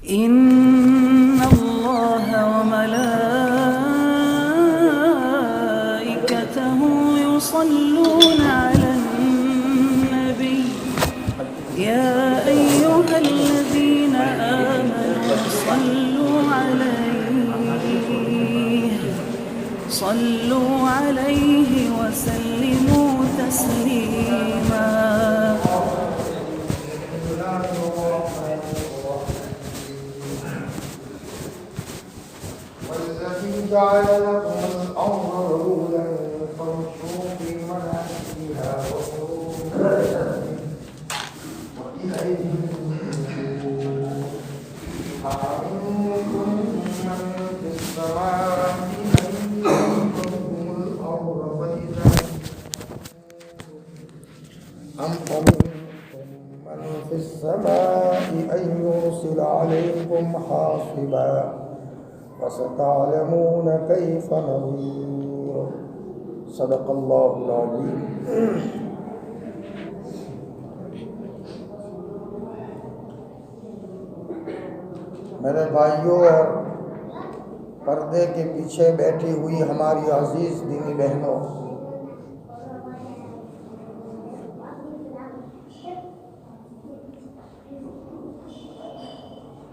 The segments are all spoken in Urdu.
إن الله وملائكته يصلون على النبي يا أيها الذين آمنوا صلوا عليه وسلموا تسليما. والذي جعل لكم الأرض ذلولا فامشوا في مناكبها وكلوا من رزقه وإليه النشور. أأمنتم من في السماء أن يخلقكم الأرض فإذا أم أمنتم من في السماء أن يرسل عليكم حاصبا فستعلمون كيف نذير. صدق اللہ العظیم. میرے بھائیوں اور پردے کے پیچھے بیٹھی ہوئی ہماری عزیز دینی بہنوں،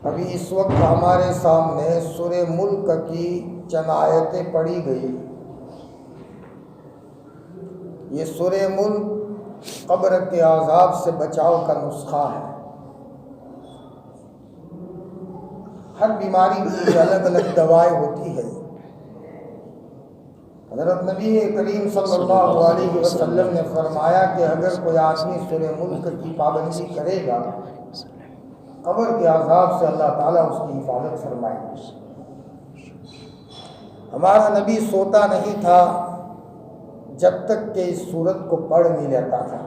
ابھی اس وقت ہمارے سامنے سورہ ملک کی چند آیتیں پڑھی گئی. یہ سورہ ملک قبر کے عذاب سے بچاؤ کا نسخہ ہے. ہر بیماری کی الگ الگ دوائیں ہوتی ہے. حضرت نبی کریم صلی اللہ علیہ وسلم نے فرمایا کہ اگر کوئی آدمی سورہ ملک کی پابندی کرے گا قبر کے عذاب سے اللہ تعالیٰ اس کی حفاظت فرمائے گا. ہمارا نبی سوتا نہیں تھا جب تک کہ اس سورت کو پڑھ نہیں لیتا تھا.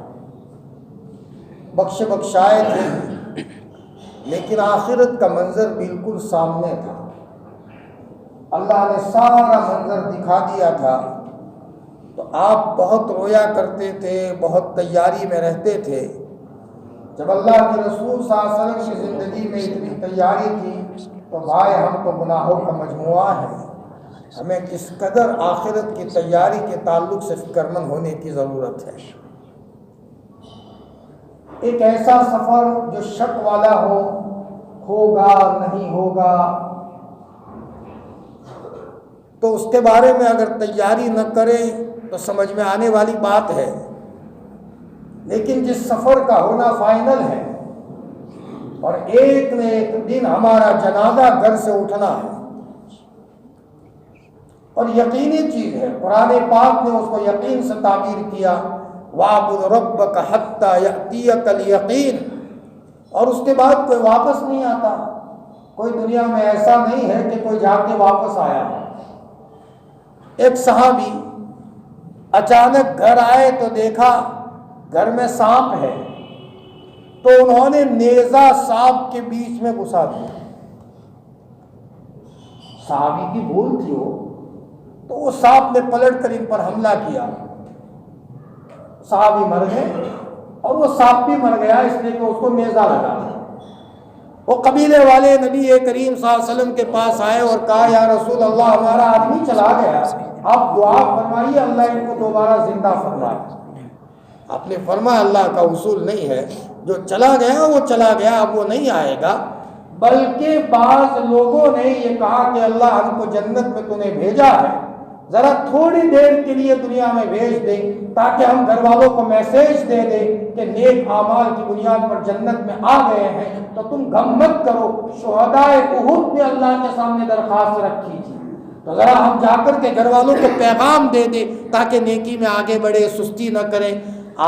بخشائے تھے لیکن آخرت کا منظر بالکل سامنے تھا. اللہ نے سارا منظر دکھا دیا تھا. تو آپ بہت رویا کرتے تھے، بہت تیاری میں رہتے تھے. جب اللہ کے رسول صلی اللہ علیہ وسلم کی زندگی میں اتنی تیاری تھی تو بھائی ہم تو گناہوں کا مجموعہ ہیں، ہمیں کس قدر آخرت کی تیاری کے تعلق سے فکرمند ہونے کی ضرورت ہے. ایک ایسا سفر جو شک والا ہو، ہوگا نہیں ہوگا، تو اس کے بارے میں اگر تیاری نہ کرے تو سمجھ میں آنے والی بات ہے. لیکن جس سفر کا ہونا فائنل ہے اور ایک نہ ایک دن ہمارا جنازہ گھر سے اٹھنا ہے اور یقینی چیز ہے. قرآن پاک نے اس کو یقین سے تعبیر کیا، وَاعْبُدْ رَبَّكَ حَتَّى يَأْتِيَكَ الْيَقِينُ. اور اس کے بعد کوئی واپس نہیں آتا. کوئی دنیا میں ایسا نہیں ہے کہ کوئی جا کے واپس آیا. ایک صحابی اچانک گھر آئے تو دیکھا گھر میں سانپ ہے، تو انہوں نے نیزہ سانپ کے بیچ میں گھسا دیا. صحابی کی بھول تھی وہ، تو وہ سانپ نے پلٹ کر ان پر حملہ کیا. صحابی مر گئے اور وہ سانپ بھی مر گیا اس لیے کہ اس کو نیزہ لگا. وہ قبیلے والے نبی کریم صلی اللہ علیہ وسلم کے پاس آئے اور کہا یا رسول اللہ ہمارا آدمی چلا گیا، آپ دعا فرمائیے اللہ ان کو دوبارہ زندہ فرمائے. آپ نے فرمایا اللہ کا اصول نہیں ہے، جو چلا گیا وہ چلا گیا، اب وہ نہیں آئے گا. بلکہ بعض لوگوں نے یہ کہا کہ اللہ ہم کو جنت میں تو نے بھیجا ہے، ذرا تھوڑی دیر کے لیے دنیا میں بھیج دیں تاکہ ہم گھر والوں کو میسیج دے دیں کہ نیک اعمال کی بنیاد پر جنت میں آ گئے ہیں. تو تم غم مت کرو، شہداء احد نے اللہ کے سامنے درخواست رکھی تھی، تو ذرا ہم جا کر کے گھر والوں کو پیغام دے دیں تاکہ نیکی میں آگے بڑھے، سستی نہ کریں.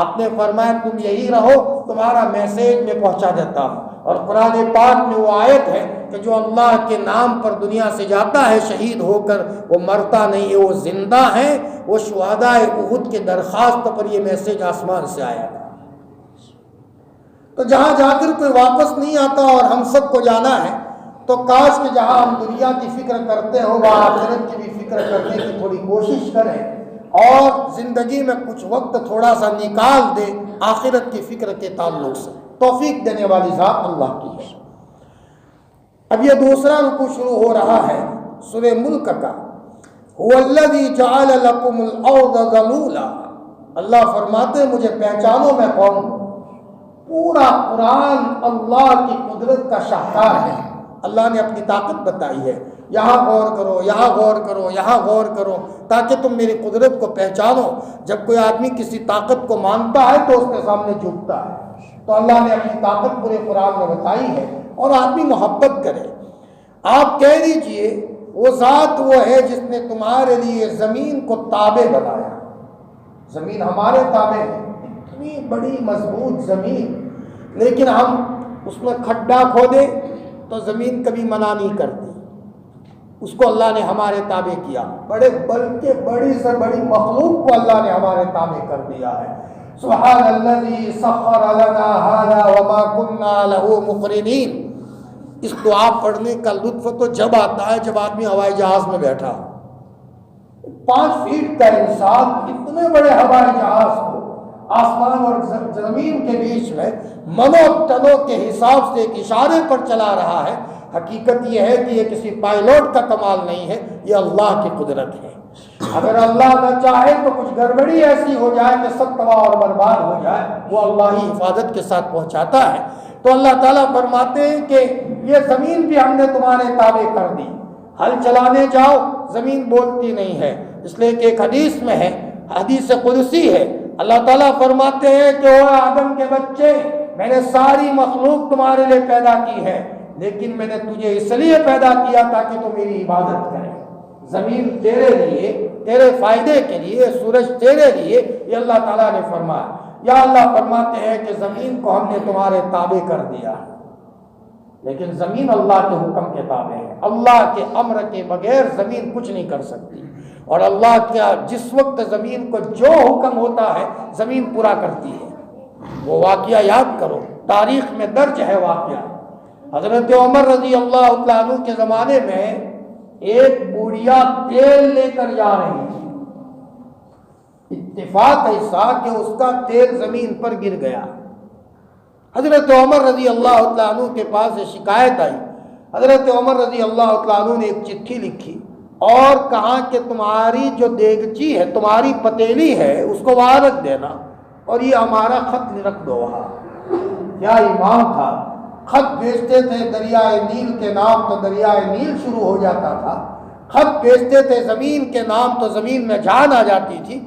آپ نے فرمایا تم یہی رہو، تمہارا میسیج میں پہنچا دیتا ہوں. اور قرآن پاک میں وہ آیت ہے کہ جو اللہ کے نام پر دنیا سے جاتا ہے شہید ہو کر، وہ مرتا نہیں ہے، وہ زندہ ہے. وہ شہداء احد کے درخواست پر یہ میسیج آسمان سے آیا. تو جہاں جا کر کوئی واپس نہیں آتا اور ہم سب کو جانا ہے، تو کاش کہ جہاں ہم دنیا کی فکر کرتے ہو وہاں آخرت کی بھی فکر کرنے کی تھوڑی کوشش کریں اور زندگی میں کچھ وقت تھوڑا سا نکال دے آخرت کی فکر کے تعلق سے. توفیق دینے والی ذات اللہ کی ہے. اب یہ دوسرا رکوع شروع ہو رہا ہے سورہ ملک کا. هو الذی جعل لکم الارض ذلولا. اللہ فرماتے ہیں مجھے پہچانو میں کون ہوں. پورا قرآن اللہ کی قدرت کا شاہکار ہے. اللہ نے اپنی طاقت بتائی ہے. یہاں غور کرو، یہاں غور کرو، یہاں غور کرو، تاکہ تم میری قدرت کو پہچانو. جب کوئی آدمی کسی طاقت کو مانتا ہے تو اس کے سامنے جھکتا ہے. تو اللہ نے اپنی طاقت پورے قرآن میں بتائی ہے اور آدمی محبت کرے. آپ کہہ دیجئے وہ ذات وہ ہے جس نے تمہارے لیے زمین کو تابع بنایا. زمین ہمارے تابع ہے، اتنی بڑی مضبوط زمین، لیکن ہم اس میں کھڈا کھودے تو زمین کبھی منع نہیں کرتی. اس کو اللہ نے ہمارے تابع کیا. بلکہ بڑی سے بڑی مخلوق کو اللہ نے ہمارے تابع کر دیا ہے. سبحان الذی سخر لنا ھذا وما كنا له مقرنین. اس دعا پڑھنے کا لطف تو جب آتا ہے جب آدمی ہوائی جہاز میں بیٹھا. 5 فیٹ کا انسان اتنے بڑے ہوائی جہاز کو آسمان اور زمین کے بیچ میں منو تنو کے حساب سے ایک اشارے پر چلا رہا ہے. حقیقت یہ ہے کہ یہ کسی پائلوٹ کا کمال نہیں ہے، یہ اللہ کی قدرت ہے. اگر اللہ نہ چاہے تو کچھ گڑبڑی ایسی ہو جائے کہ سب تباہ اور برباد ہو جائے، وہ اللہ ہی حفاظت کے ساتھ پہنچاتا ہے. تو اللہ تعالیٰ فرماتے ہیں کہ یہ زمین بھی ہم نے تمہارے تابع کر دی. ہل چلانے جاؤ زمین بولتی نہیں ہے، اس لیے کہ ایک حدیث میں ہے، حدیث قدسی ہے، اللہ تعالیٰ فرماتے ہیں کہ او آدم کے بچے، میں نے ساری مخلوق تمہارے لیے پیدا کی ہے، لیکن میں نے تجھے اس لیے پیدا کیا تاکہ تو میری عبادت کرے. زمین تیرے لیے، تیرے فائدے کے لیے، سورج تیرے لیے، یہ اللہ تعالیٰ نے فرمایا. یا اللہ فرماتے ہیں کہ زمین کو ہم نے تمہارے تابع کر دیا، لیکن زمین اللہ کے حکم کے تابع ہے. اللہ کے امر کے بغیر زمین کچھ نہیں کر سکتی. اور اللہ کیا جس وقت زمین کو جو حکم ہوتا ہے زمین پورا کرتی ہے. وہ واقعہ یاد کرو، تاریخ میں درج ہے واقعہ. حضرت عمر رضی اللہ تعالیٰ عنہ کے زمانے میں ایک بوڑھیا تیل لے کر جا رہی تھی. اتفاق ایسا کہ اس کا تیل زمین پر گر گیا. حضرت عمر رضی اللہ تعالیٰ عنہ کے پاس یہ شکایت آئی. حضرت عمر رضی اللہ تعالیٰ عنہ نے ایک چٹھی لکھی اور کہا کہ تمہاری جو دیگچی ہے، تمہاری پتیلی ہے، اس کو وہاں رکھ دینا اور یہ ہمارا خط رکھ دو وہاں. کیا ایمان تھا. خط بھیجتے تھے دریائے نیل کے نام تو دریائے نیل شروع ہو جاتا تھا. خط بھیجتے تھے زمین کے نام تو زمین میں جان آ جاتی تھی.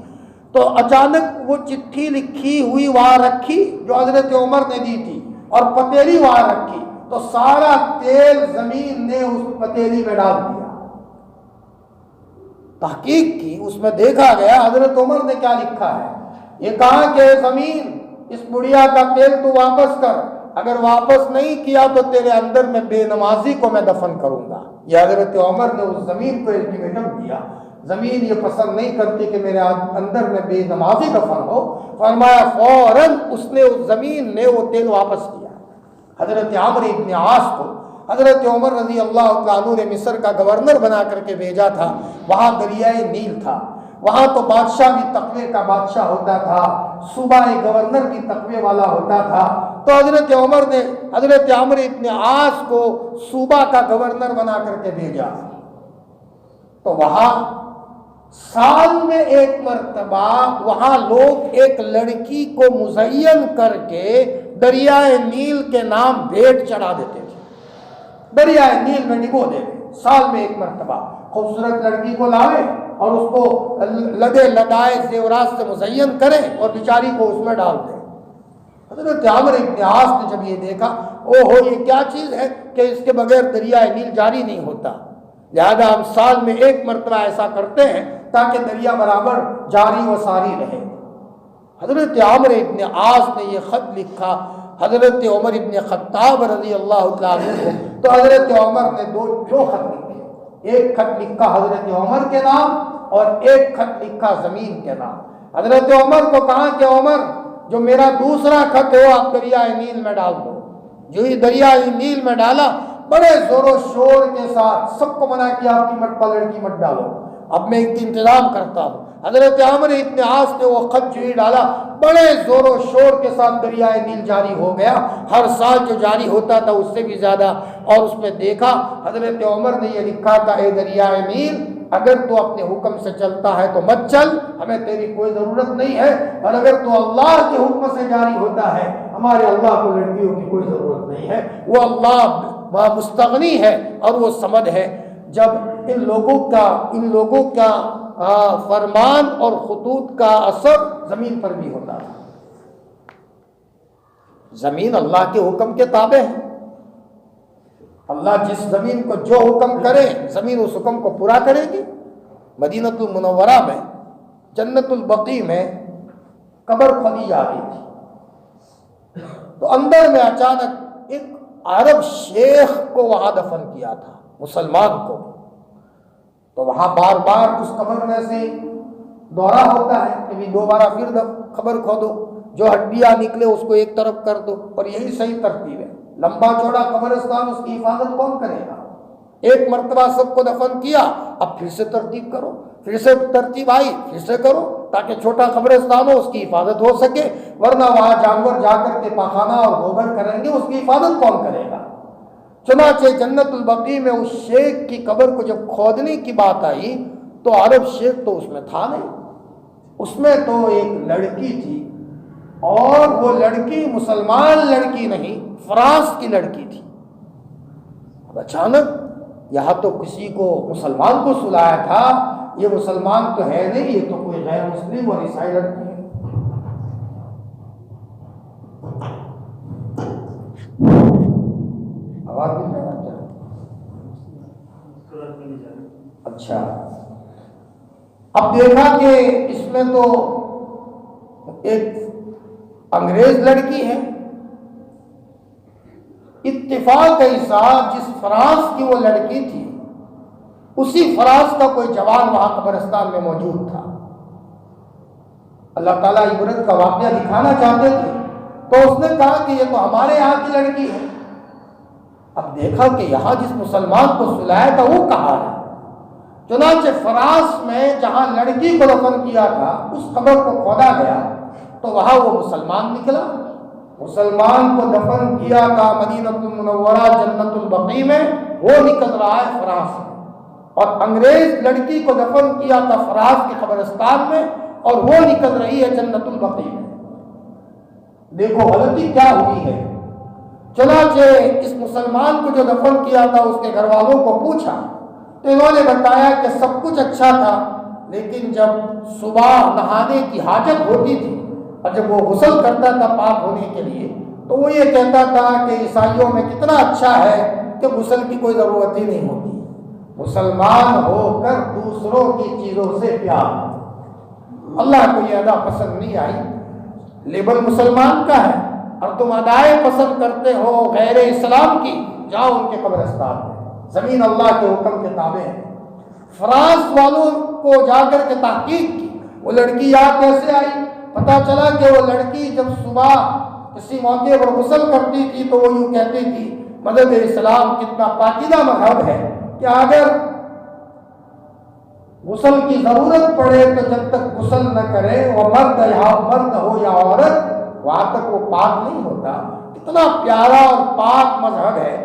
تو اچانک وہ چٹھی لکھی ہوئی وہاں رکھی جو حضرت عمر نے دی تھی اور پتیلی وہاں رکھی تو سارا تیل زمین نے اس پتیلی میں ڈال دیا. تحقیق کی، اس میں دیکھا گیا حضرت عمر نے کیا لکھا ہے. یہ کہا کہ زمین اس بڑھیا کا تیل تو واپس کر، اگر واپس نہیں کیا تو تیرے اندر میں بے نمازی کو میں دفن کروں گا. یہ حضرت عمر نے اس زمین کو الٹیمیٹم دیا. زمین یہ پسند نہیں کرتی کہ میرے اندر میں بے نمازی دفن ہو. فرمایا فوراً اس نے، اس زمین نے وہ تیل واپس کیا. حضرت عمرو ابن عاص کو حضرت عمر رضی اللہ تعالیٰ عنہ نے مصر کا گورنر بنا کر کے بھیجا تھا. وہاں دریائے نیل تھا، وہاں تو بادشاہ بھی تقوی کا بادشاہ ہوتا تھا، صوبائی گورنر بھی تقوی والا ہوتا تھا. تو حضرت عمر نے حضرت عمرو ابن عاص کو صوبہ کا گورنر بنا کر کے بھیجا. تو وہاں سال میں ایک مرتبہ وہاں لوگ ایک لڑکی کو مزین کر کے دریائے نیل کے نام بھیٹ چڑھا دیتے تھے. دریائے نیل میں ڈبو دے. سال میں ایک مرتبہ خوبصورت لڑکی کو لاوے اور اس کو لدے لدائے زیورات سے مزین کریں اور بیچاری کو اس میں ڈال دیں. حضرت عمرو ابن عاص نے جب یہ دیکھا، او ہو یہ کیا چیز ہے کہ اس کے بغیر دریائے نیل جاری نہیں ہوتا، لہذا ہم سال میں ایک مرتبہ ایسا کرتے ہیں تاکہ دریا برابر جاری و ساری رہے. حضرت عمرو ابن عاص نے یہ خط لکھا حضرت عمر ابن خطاب رضی اللہ تعالیٰ عنہ کو. تو حضرت عمر نے دو خط لکھے. ایک خط لکھا حضرت عمر کے نام اور ایک خط لکھا زمین کے نام. حضرت عمر کو کہا کہ عمر جو میرا دوسرا خط ہے وہ آپ دریائے نیل میں ڈال دو. جو ہی دریائے نیل میں ڈالا، بڑے زور و شور کے ساتھ سب کو منع کیا آپ کی مت لڑکی مت ڈالو. اب میں انتظام کرتا ہوں۔ حضرت عمرو بن عاص نے وہ خط جو ہی ڈالا، بڑے زور و شور کے ساتھ دریائے نیل جاری ہو گیا، ہر سال جو جاری ہوتا تھا اس سے بھی زیادہ۔ اور اس میں دیکھا حضرت عمر نے یہ لکھا تھا، اے دریائے نیل اگر تو اپنے حکم سے چلتا ہے تو مت چل، ہمیں تیری کوئی ضرورت نہیں ہے، اور اگر تو اللہ کے حکم سے جاری ہوتا ہے، ہمارے اللہ کو لڑکیوں کی کوئی ضرورت نہیں ہے، وہ اللہ مستغنی ہے اور وہ صمد ہے۔ جب ان لوگوں کا فرمان اور خطوط کا اثر زمین پر بھی ہوتا ہے۔ زمین اللہ کے حکم کے تابع ہے، اللہ جس زمین کو جو حکم کرے زمین اس حکم کو پورا کرے گی۔ مدینہ المنورہ میں جنت البقیع میں قبر کھودی جا رہی تھی، تو اندر میں اچانک ایک عرب شیخ کو وہاں دفن کیا تھا، مسلمان کو، تو وہاں بار بار اس قبر میں سے دورہ ہوتا ہے کہ دوبارہ پھر قبر کھودو، جو ہڈیاں نکلے اس کو ایک طرف کر دو، اور یہی صحیح ترتیب ہے۔ لمبا چوڑا قبرستان، اس کی حفاظت کون کرے گا؟ ایک مرتبہ سب کو دفن کیا، اب پھر سے ترتیب کرو، پھر سے ترتیب آئی، پھر سے کرو، تاکہ چھوٹا قبرستان ہو اس کی حفاظت ہو سکے، ورنہ وہاں جانور جا کر کے پاخانہ اور گوبر کریں گے، اس کی حفاظت کون کرے گا؟ چنانچہ جنت البقیع میں اس شیخ کی قبر کو جب کھودنے کی بات آئی تو عرب شیخ تو اس میں تھا نہیں، اس میں تو ایک لڑکی تھی، اور وہ لڑکی مسلمان لڑکی نہیں، فرانس کی لڑکی تھی۔ اب اچانک یہاں تو کسی کو مسلمان کو سلایا تھا، یہ مسلمان تو ہے نہیں، یہ تو کوئی غیر مسلم اور عیسائی لڑکی ہے۔ آواز نہیں آ رہا؟ اچھا، اب دیکھا کہ اس میں تو ایک انگریز لڑکی ہے، اتفاق کے ساتھ جس فرانس کی وہ لڑکی تھی اسی فرانس کا کوئی جوان وہاں قبرستان میں موجود تھا۔ اللہ تعالیٰ عبرت کا واقعہ دکھانا چاہتے تھے، تو اس نے کہا کہ یہ تو ہمارے یہاں کی لڑکی ہے۔ اب دیکھا کہ یہاں جس مسلمان کو سلایا تھا وہ کہاں ہے؟ چنانچہ فرانس میں جہاں لڑکی کو دفن کیا تھا اس قبر کو کھودا گیا، تو وہاں وہ مسلمان نکلا۔ مسلمان کو دفن کیا تھا مدینہ المنورہ جنت البقیع میں، وہ نکل رہا ہے فرانس میں، اور انگریز لڑکی کو دفن کیا تھا فرانس کے قبرستان میں، اور وہ نکل رہی ہے جنت البقیع میں۔ دیکھو غلطی کیا ہوئی ہے۔ چنانچہ اس مسلمان کو جو دفن کیا تھا اس کے گھر والوں کو پوچھا تو انہوں نے بتایا کہ سب کچھ اچھا تھا، لیکن جب صبح نہانے کی حاجت ہوتی تھی اور جب وہ غسل کرتا تھا پاک ہونے کے لیے، تو وہ یہ کہتا تھا کہ عیسائیوں میں کتنا اچھا ہے کہ غسل کی کوئی ضرورت ہی نہیں ہوتی، مسلمان ہو کر دوسروں کی چیزوں سے پیار۔ اللہ کو یہ ادا پسند نہیں آئی، لیبل مسلمان کا ہے اور تم ادائیں پسند کرتے ہو غیر اسلام کی، جاؤ ان کے قبرستان میں، زمین اللہ کے حکم کے تابع ہے۔ فرانس والوں کو جا کر کے تحقیق کی، وہ لڑکی یہاں کیسے آئی؟ پتا چلا کہ وہ لڑکی جب صبح کسی موقع پر غسل کرتی تھی تو وہ یوں کہتی تھی مذہب اسلام کتنا پاکیزہ مذہب ہے کہ اگر غسل کی ضرورت پڑے تو جب تک غسل نہ کرے وہ مرد ہو یا عورت وہاں تک وہ پاک نہیں ہوتا۔ کتنا پیارا اور پاک مذہب ہے۔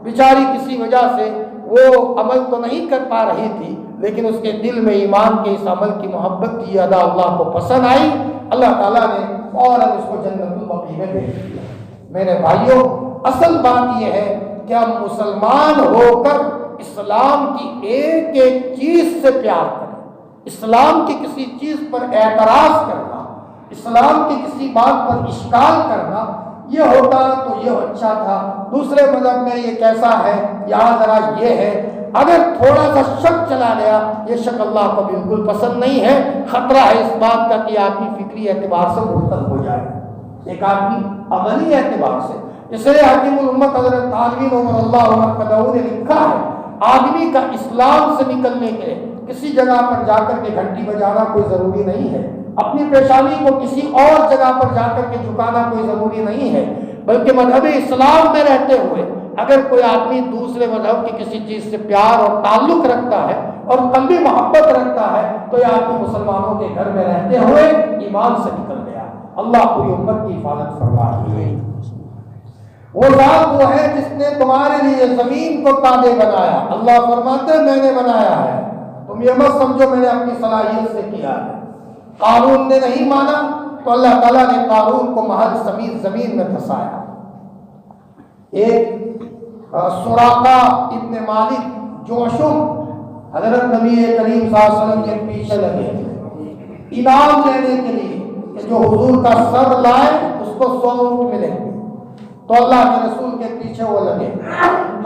بیچاری کسی وجہ سے وہ عمل تو نہیں کر پا رہی تھی، لیکن اس کے دل میں ایمان کے اس عمل کی محبت کی ادا اللہ کو پسند آئی، اللہ تعالیٰ نے فوراً اس کو جنت البقیع میں بھیج دیا۔ میرے بھائیوں، اصل بات یہ ہے کہ ہم مسلمان ہو کر اسلام کی ایک ایک چیز سے پیار کریں۔ اسلام کی کسی چیز پر اعتراض کرنا، اسلام کی کسی بات پر اشکال کرنا، یہ ہوتا تو یہ اچھا تھا، دوسرے مذہب میں یہ کیسا ہے، یہاں ذرا یہ ہے۔ اگر تھوڑا سا شک چلا گیا، یہ شک اللہ کو بالکل پسند نہیں ہے۔ خطرہ ہے اس بات کا کہ آدمی فکری اعتبار سے مرتد ہو جائے، ایک آدمی عملی اعتبار سے۔ اس لیے حکیم الامت حضرت عالمین عمر اللہ عنہ نے لکھا ہے، آدمی کا اسلام سے نکلنے کے کسی جگہ پر جا کر کے گھنٹی بجانا کوئی ضروری نہیں ہے، اپنی پیشانی کو کسی اور جگہ پر جا کر کے جھکانا کوئی ضروری نہیں ہے، بلکہ مذہب اسلام میں رہتے ہوئے اگر کوئی آدمی دوسرے مذہب کی کسی چیز سے پیار اور تعلق رکھتا ہے اور قلبی محبت رکھتا ہے تو یہ آدمی مسلمانوں کے گھر میں رہتے ہوئے ایمان سے نکل گیا۔ اللہ پوری امت کی حفاظت فرمائے۔ وہ ذات وہ ہے جس نے تمہارے لیے زمین کو تابع بنایا۔ اللہ فرماتے ہیں میں نے بنایا ہے، تم یہ مت سمجھو میں نے اپنی صلاحیت سے کیا ہے۔ قارون نے نہیں مانا تو اللہ تعالیٰ نے قارون کو محض زمین میں دھسایا۔ ایک سراقہ ابن مالک جوشم حضرت نبی کریم صلی اللہ علیہ وسلم کے پیچھے لگے انعام لینے کے لیے کہ جو حضور کا سر لائے اس کو 100 اونٹ ملیں گے، تو اللہ کے رسول کے پیچھے وہ لگے۔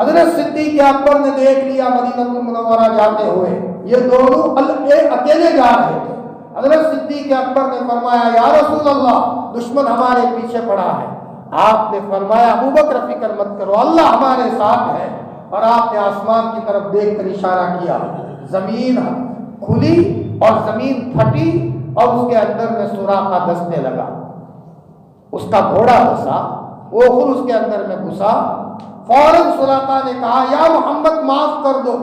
حضرت صدیق اکبر نے دیکھ لیا مدینہ المنورہ جاتے ہوئے، یہ دونوں اکیلے جا رہے تھے۔ حضرت صدیق اکبر نے فرمایا یا رسول اللہ دشمن ہمارے پیچھے پڑا ہے۔ آپ نے فرمایا ابوبکر فکر مت کرو، اللہ ہمارے ساتھ ہے۔ اور آپ نے آسمان کی طرف دیکھ کر اشارہ کیا، زمین کھلی اور زمین پھٹی اور اس کے اندر میں سوراخ دھسنے لگا، اس کا گھوڑا دھسا، وہ خود اس کے اندر میں گھسا۔ فوراً سراقہ نے کہا یا محمد معاف کر دو،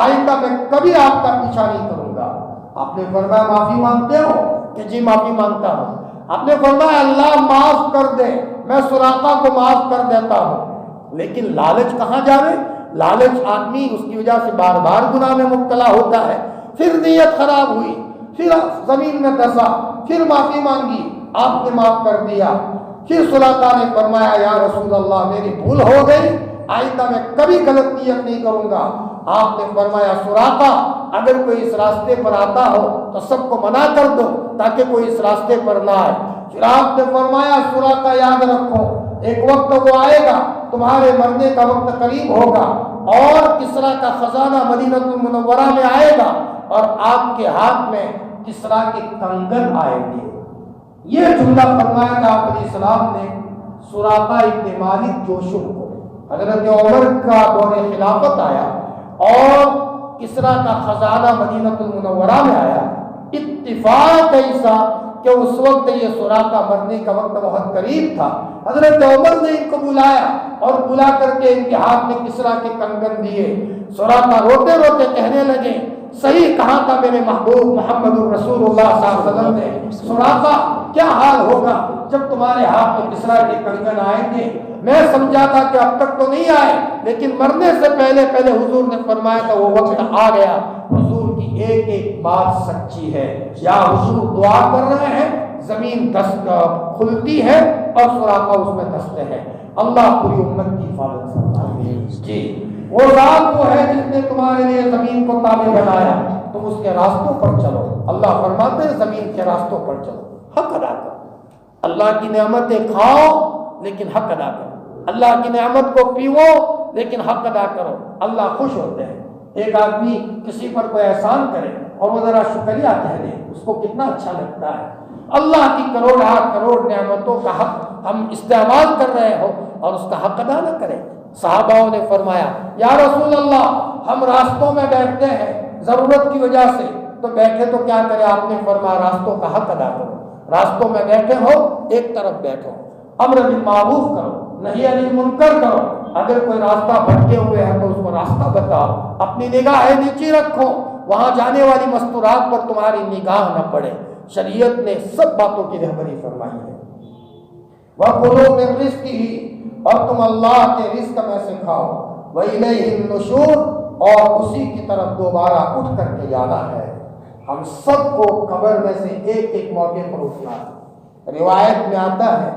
آئندہ میں کبھی آپ کا پیچھا نہیں کروں گا۔ آپ نے فرمایا معافی مانگتے ہو کہ جی معافی مانگتا ہوں۔ آپ نے فرمایا اللہ معاف کر دے، میں سراقہ کو معاف کر دیتا ہوں۔ لیکن لالچ کہاں جاوے؟ لالچ آدمی اس کی وجہ سے بار بار گناہ میں مبتلا ہوتا ہے۔ پھر نیت خراب ہوئی، پھر زمین میں دھسا، پھر معافی مانگی، آپ نے معاف کر دیا۔ پھر سراقہ نے فرمایا یا رسول اللہ میری بھول ہو گئی، آئندہ میں کبھی غلط نیت نہیں کروں گا۔ آپ نے فرمایا سراقہ اگر کوئی اس راستے پر آتا ہو تو سب کو منع کر دو تاکہ کوئی اس راستے پر نہ آئے۔ پھر آپ نے فرمایا سراقہ یاد رکھو ایک وقت وہ آئے گا تمہارے مرنے کا وقت قریب ہوگا اور کسریٰ کا خزانہ مدینہ المنورہ میں آئے گا اور آپ کے ہاتھ میں کسریٰ کے کنگن آئیں گے۔ یہ جملہ فرمایا تھا آپ علیہ السلام نے سراقہ ابن مالک جوشم کو۔ حضرت عمر کا دور خلافت آیا اور کسریٰ کا خزانہ مدینہ المنورہ میں آیا۔ اتفاق ایسا کہ اس وقت یہ سراقہ مرنے کا وقت بہت قریب تھا۔ حضرت عمر نے ان کو بلایا اور بلا کر کے ان کے ہاتھ میں کسریٰ کے کنگن دیے۔ سراقہ روتے روتے کہنے لگے صحیح کہا تھا میرے محبوب محمد الرسول اللہ صلی اللہ علیہ وسلم نے، سراقہ کیا حال ہوگا جب تمہارے ہاتھ میں کسریٰ کے کنگن آئیں گے؟ میں سمجھا تھا کہ اب تک تو نہیں آئے، لیکن مرنے سے پہلے حضور نے فرمایا تھا وہ وقت آ گیا۔ حضور کی ایک ایک بات سچی ہے، یا حضور دعا کر رہے ہیں زمین کھلتی ہے اور سراقہ اس میں دھستے ہیں۔ اللہ پوری امت کی حفاظت فرمائے۔ جی وہ ذات وہ ہے جس نے تمہارے لیے زمین کو تابع بنایا، تم اس کے راستوں پر چلو۔ اللہ فرماتے ہیں زمین کے راستوں پر چلو، حق ادا کرو۔ اللہ کی نعمتیں کھاؤ لیکن حق ادا کرو، اللہ کی نعمت کو پیو لیکن حق ادا کرو۔ اللہ خوش ہوتے ہیں۔ ایک آدمی کسی پر کوئی احسان کرے اور وہ ذرا شکریہ کہہ دے، اس کو کتنا اچھا لگتا ہے۔ اللہ کی کروڑ نعمتوں کا حق ہم استعمال کر رہے ہو اور اس کا حق ادا نہ کریں۔ صحاباؤں نے فرمایا یا رسول اللہ ہم راستوں میں بیٹھتے ہیں ضرورت کی وجہ سے، تو بیٹھے تو کیا کرے؟ آپ نے فرمایا راستوں کا حق ادا کرو۔ راستوں میں بیٹھے ہو ایک طرف بیٹھو، امر بالمعروف کرو، نہی عن المنکر کرو۔ اگر کوئی راستہ بھٹکے ہوئے ہے تو اس کو راستہ بتاؤ، اپنی نگاہیں نیچی رکھو، وہاں جانے والی مستورات پر تمہاری نگاہ نہ پڑے۔ شریعت نے سب باتوں کی رہبری فرمائی ہے۔ وَكُلُوا مِن رِزْقِهِ، اور تم اللہ کے رزق میں سے کھاؤ، وَإِلَيْهِ النُّشُورُ، اور اسی کی طرف دوبارہ اٹھ کر کے جانا ہے۔ ہم سب کو قبر میں سے ایک ایک موقع پر اٹھنا ہے۔ روایت میں آتا ہے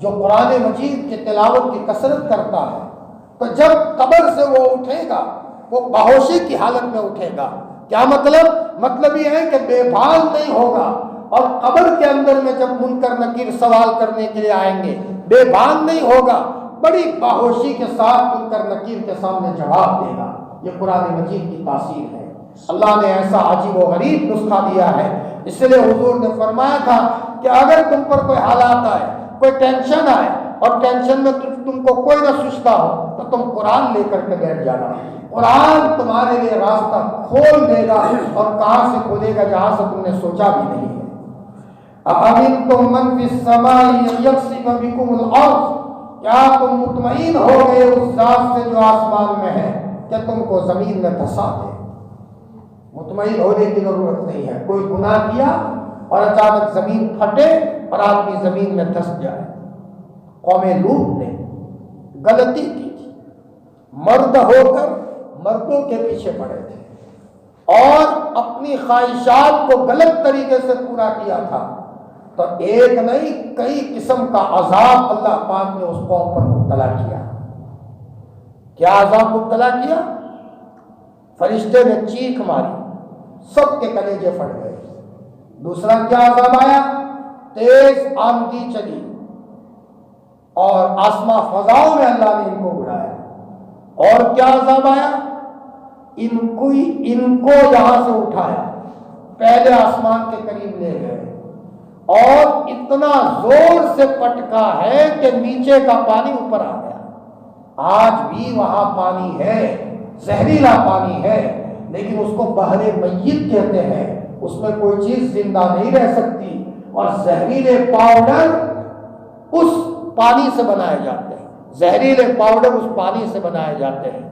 جو قرآن مجید کی تلاوت کی کثرت کرتا ہے تو جب قبر سے وہ اٹھے گا وہ باہوشی کی حالت میں اٹھے گا۔ کیا مطلب یہ ہے کہ بے بھال نہیں ہوگا، اور قبر کے اندر میں جب منکر نکیر سوال کرنے کے لیے آئیں گے بے بھال نہیں ہوگا، بڑی باہوشی کے ساتھ منکر نکیر کے سامنے جواب دے گا۔ یہ قرآن مجید کی تاثیر ہے۔ اللہ نے ایسا عجیب و غریب نسخہ دیا ہے، اس لیے حضور نے فرمایا تھا کہ اگر تم پر کوئی حالات آئے، کوئی ٹینشن آئے اور ٹینشن میں تم کو کوئی نہ سوچتا ہو تو تم قرآن لے کر کے بیٹھ جانا۔ قرآن تمہارے لیے راستہ کھول دے گا، اور کہاں سے کھولے گا؟ جہاں سے تم نے سوچا بھی نہیں ہے۔ أَأَمِنْتُم مَّن فِي السَّمَاءِ أَن يَخْسِفَ بِكُمُ الْأَرْضَ، کیا تم مطمئن ہو گئے اس ذات سے جو آسمان میں ہے کہ تم کو زمین میں دھسا دے؟ مطمئن ہونے کی ضرورت نہیں ہے. کوئی گناہ کیا اور اچانک زمین پھٹے اور آدمی زمین میں دھس جائے. قوم لوط نے غلطی کی تھی، مرد ہو کر مردوں کے پیچھے پڑے تھے اور اپنی خواہشات کو غلط طریقے سے پورا کیا تھا، تو ایک نہیں کئی قسم کا عذاب اللہ پاک نے اس قوم پر مبتلا کیا. کیا عذاب مبتلا کیا؟ فرشتے نے چیخ ماری، سب کے کلیجے پھٹ گئے. دوسرا کیا عذاب آیا؟ تیز آندھی چلی اور آسمان فضاؤں میں اللہ نے ان کو اڑایا. اور کیا عذاب آیا؟ ان کو یہاں سے اٹھایا، پہلے آسمان کے قریب لے گئے اور اتنا زور سے پٹکا ہے کہ نیچے کا پانی اوپر آ گیا. آج بھی وہاں پانی ہے، زہریلا پانی ہے، لیکن اس کو بحر میت کہتے ہیں. اس میں کوئی چیز زندہ نہیں رہ سکتی، اور زہریلے پاؤڈر اس پانی سے بنائے جاتے ہیں. زہریلے پاؤڈر اس پانی سے بنائے جاتے ہیں.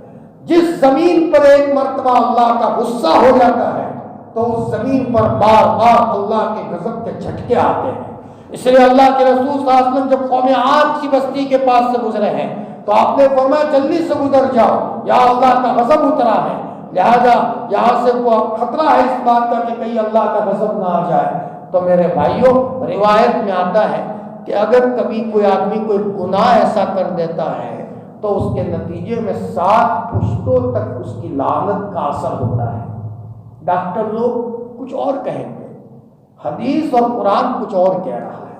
جس زمین پر ایک مرتبہ اللہ کا غصہ ہو جاتا ہے تو اس زمین پر بار بار اللہ کے غضب کے جھٹکے آتے ہیں. اس لیے اللہ کے رسول صلی اللہ علیہ وسلم جب قوم عاد کی بستی کے پاس سے گزرے ہیں تو آپ نے فرمایا جلدی سے گزر جاؤ، یہاں اللہ کا غضب اترا ہے، لہذا یہاں سے وہ خطرہ ہے اس بات کا کہ کہیں اللہ کا غضب نہ آ جائے. تو میرے بھائیوں، روایت میں آتا ہے کہ اگر کبھی کوئی آدمی کوئی گناہ ایسا کر دیتا ہے تو اس کے نتیجے میں 7 پشتوں تک اس کی لعنت کا اثر ہوتا ہے. ڈاکٹر لوگ کچھ اور کہیں گے، حدیث اور قرآن کچھ اور کہہ رہا ہے.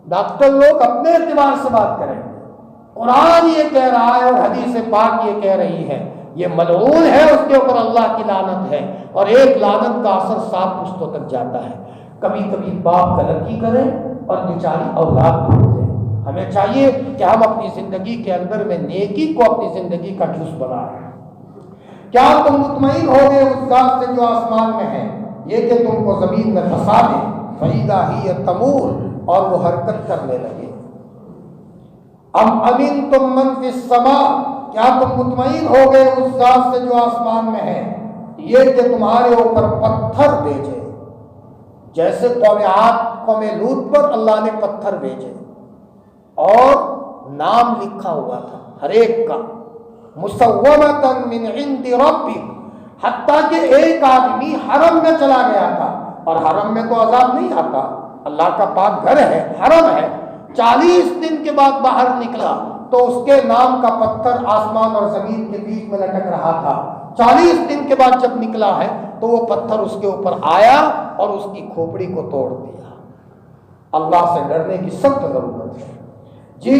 ڈاکٹر لوگ اپنے اعتبار سے بات کریں گے، قرآن یہ کہہ رہا ہے اور حدیث پاک یہ کہہ رہی ہے یہ ملعون ہے، اس کے اوپر اللہ کی لعنت ہے، اور ایک لعنت کا اثر 7 پشتوں تک جاتا ہے. کبھی کبھی باپ غلطی کرے اور بیچاری اولاد بھول دے. ہمیں چاہیے کہ ہم اپنی زندگی کے اندر میں نیکی کو اپنی زندگی کا جز بنائیں. کیا تم مطمئن ہو گئے اس ذات سے جو آسمان میں ہے یہ کہ تم کو زمین میں دھسا دے؟ فَإِذَا هِيَ تَمُورُ، اور وہ حرکت کرنے لگے. ام امنتم من فی السماء، کیا تم مطمئن ہو گئے اس ذات سے جو آسمان میں ہے یہ کہ تمہارے اوپر پتھر بھیجے. جیسے قوم عاد قوم لوط پر اللہ نے پتھر بھیجے اور نام لکھا ہوا تھا ہر ایک کا، مسومۃ من عند ربک، حتیٰ کہ ایک آدمی حرم میں چلا گیا تھا، اور حرم میں تو عذاب نہیں آتا، اللہ کا پاک گھر ہے، حرم ہے. 40 دن کے بعد باہر نکلا تو اس کے نام کا پتھر آسمان اور زمین کے بیچ میں لٹک رہا تھا. 40 دن کے بعد جب نکلا ہے تو وہ پتھر اس کے اوپر آیا اور اس کی کھوپڑی کو توڑ دیا. اللہ سے ڈرنے کی سخت ضرورت ہے. جی،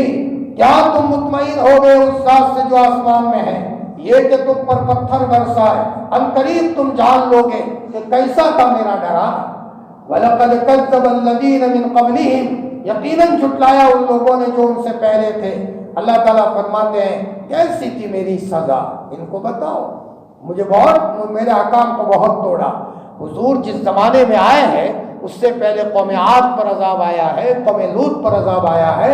کیا تم مطمئن ہو گئے اس ذات سے جو آسمان میں ہے یہ کہ تم پر پتھر برسائے؟ عنقریب تم جان لو گے کہ کیسا تھا میرا ڈرانا. وَلَقَدْ كَذَّبَ الَّذِينَ مِن قَبْلِهِمْ، یقیناً جھٹلایا ان لوگوں نے جو ان سے پہلے تھے. اللہ تعالیٰ فرماتے ہیں کیسی تھی میری سزا، ان کو بتاؤ. مجھے میرے احکام کو بہت توڑا. حضور جس زمانے میں آئے ہیں اس سے پہلے قوم عاد پر عذاب آیا ہے، قوم لوط پر عذاب آیا ہے،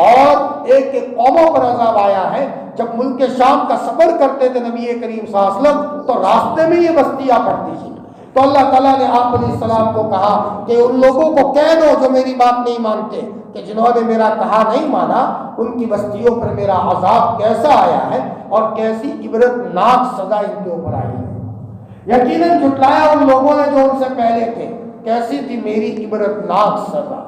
اور ایک ایک قوموں پر عذاب آیا ہے. جب ملک شام کا سفر کرتے تھے نبی کریم صلی اللہ علیہ وسلم تو راستے میں یہ بستیاں پڑتی تھیں. تو اللہ تعالیٰ نے آپ علیہ السلام کو کہا کہ ان لوگوں کو کہہ دو جو میری بات نہیں مانتے کہ جنہوں نے میرا کہا نہیں مانا ان کی بستیوں پر میرا عذاب کیسا آیا ہے اور کیسی عبرت ناک سزا ان کے اوپر آئی ہے. یقیناً جھٹلایا ان لوگوں نے جو ان سے پہلے تھے، کیسی تھی میری عبرت ناک سزا.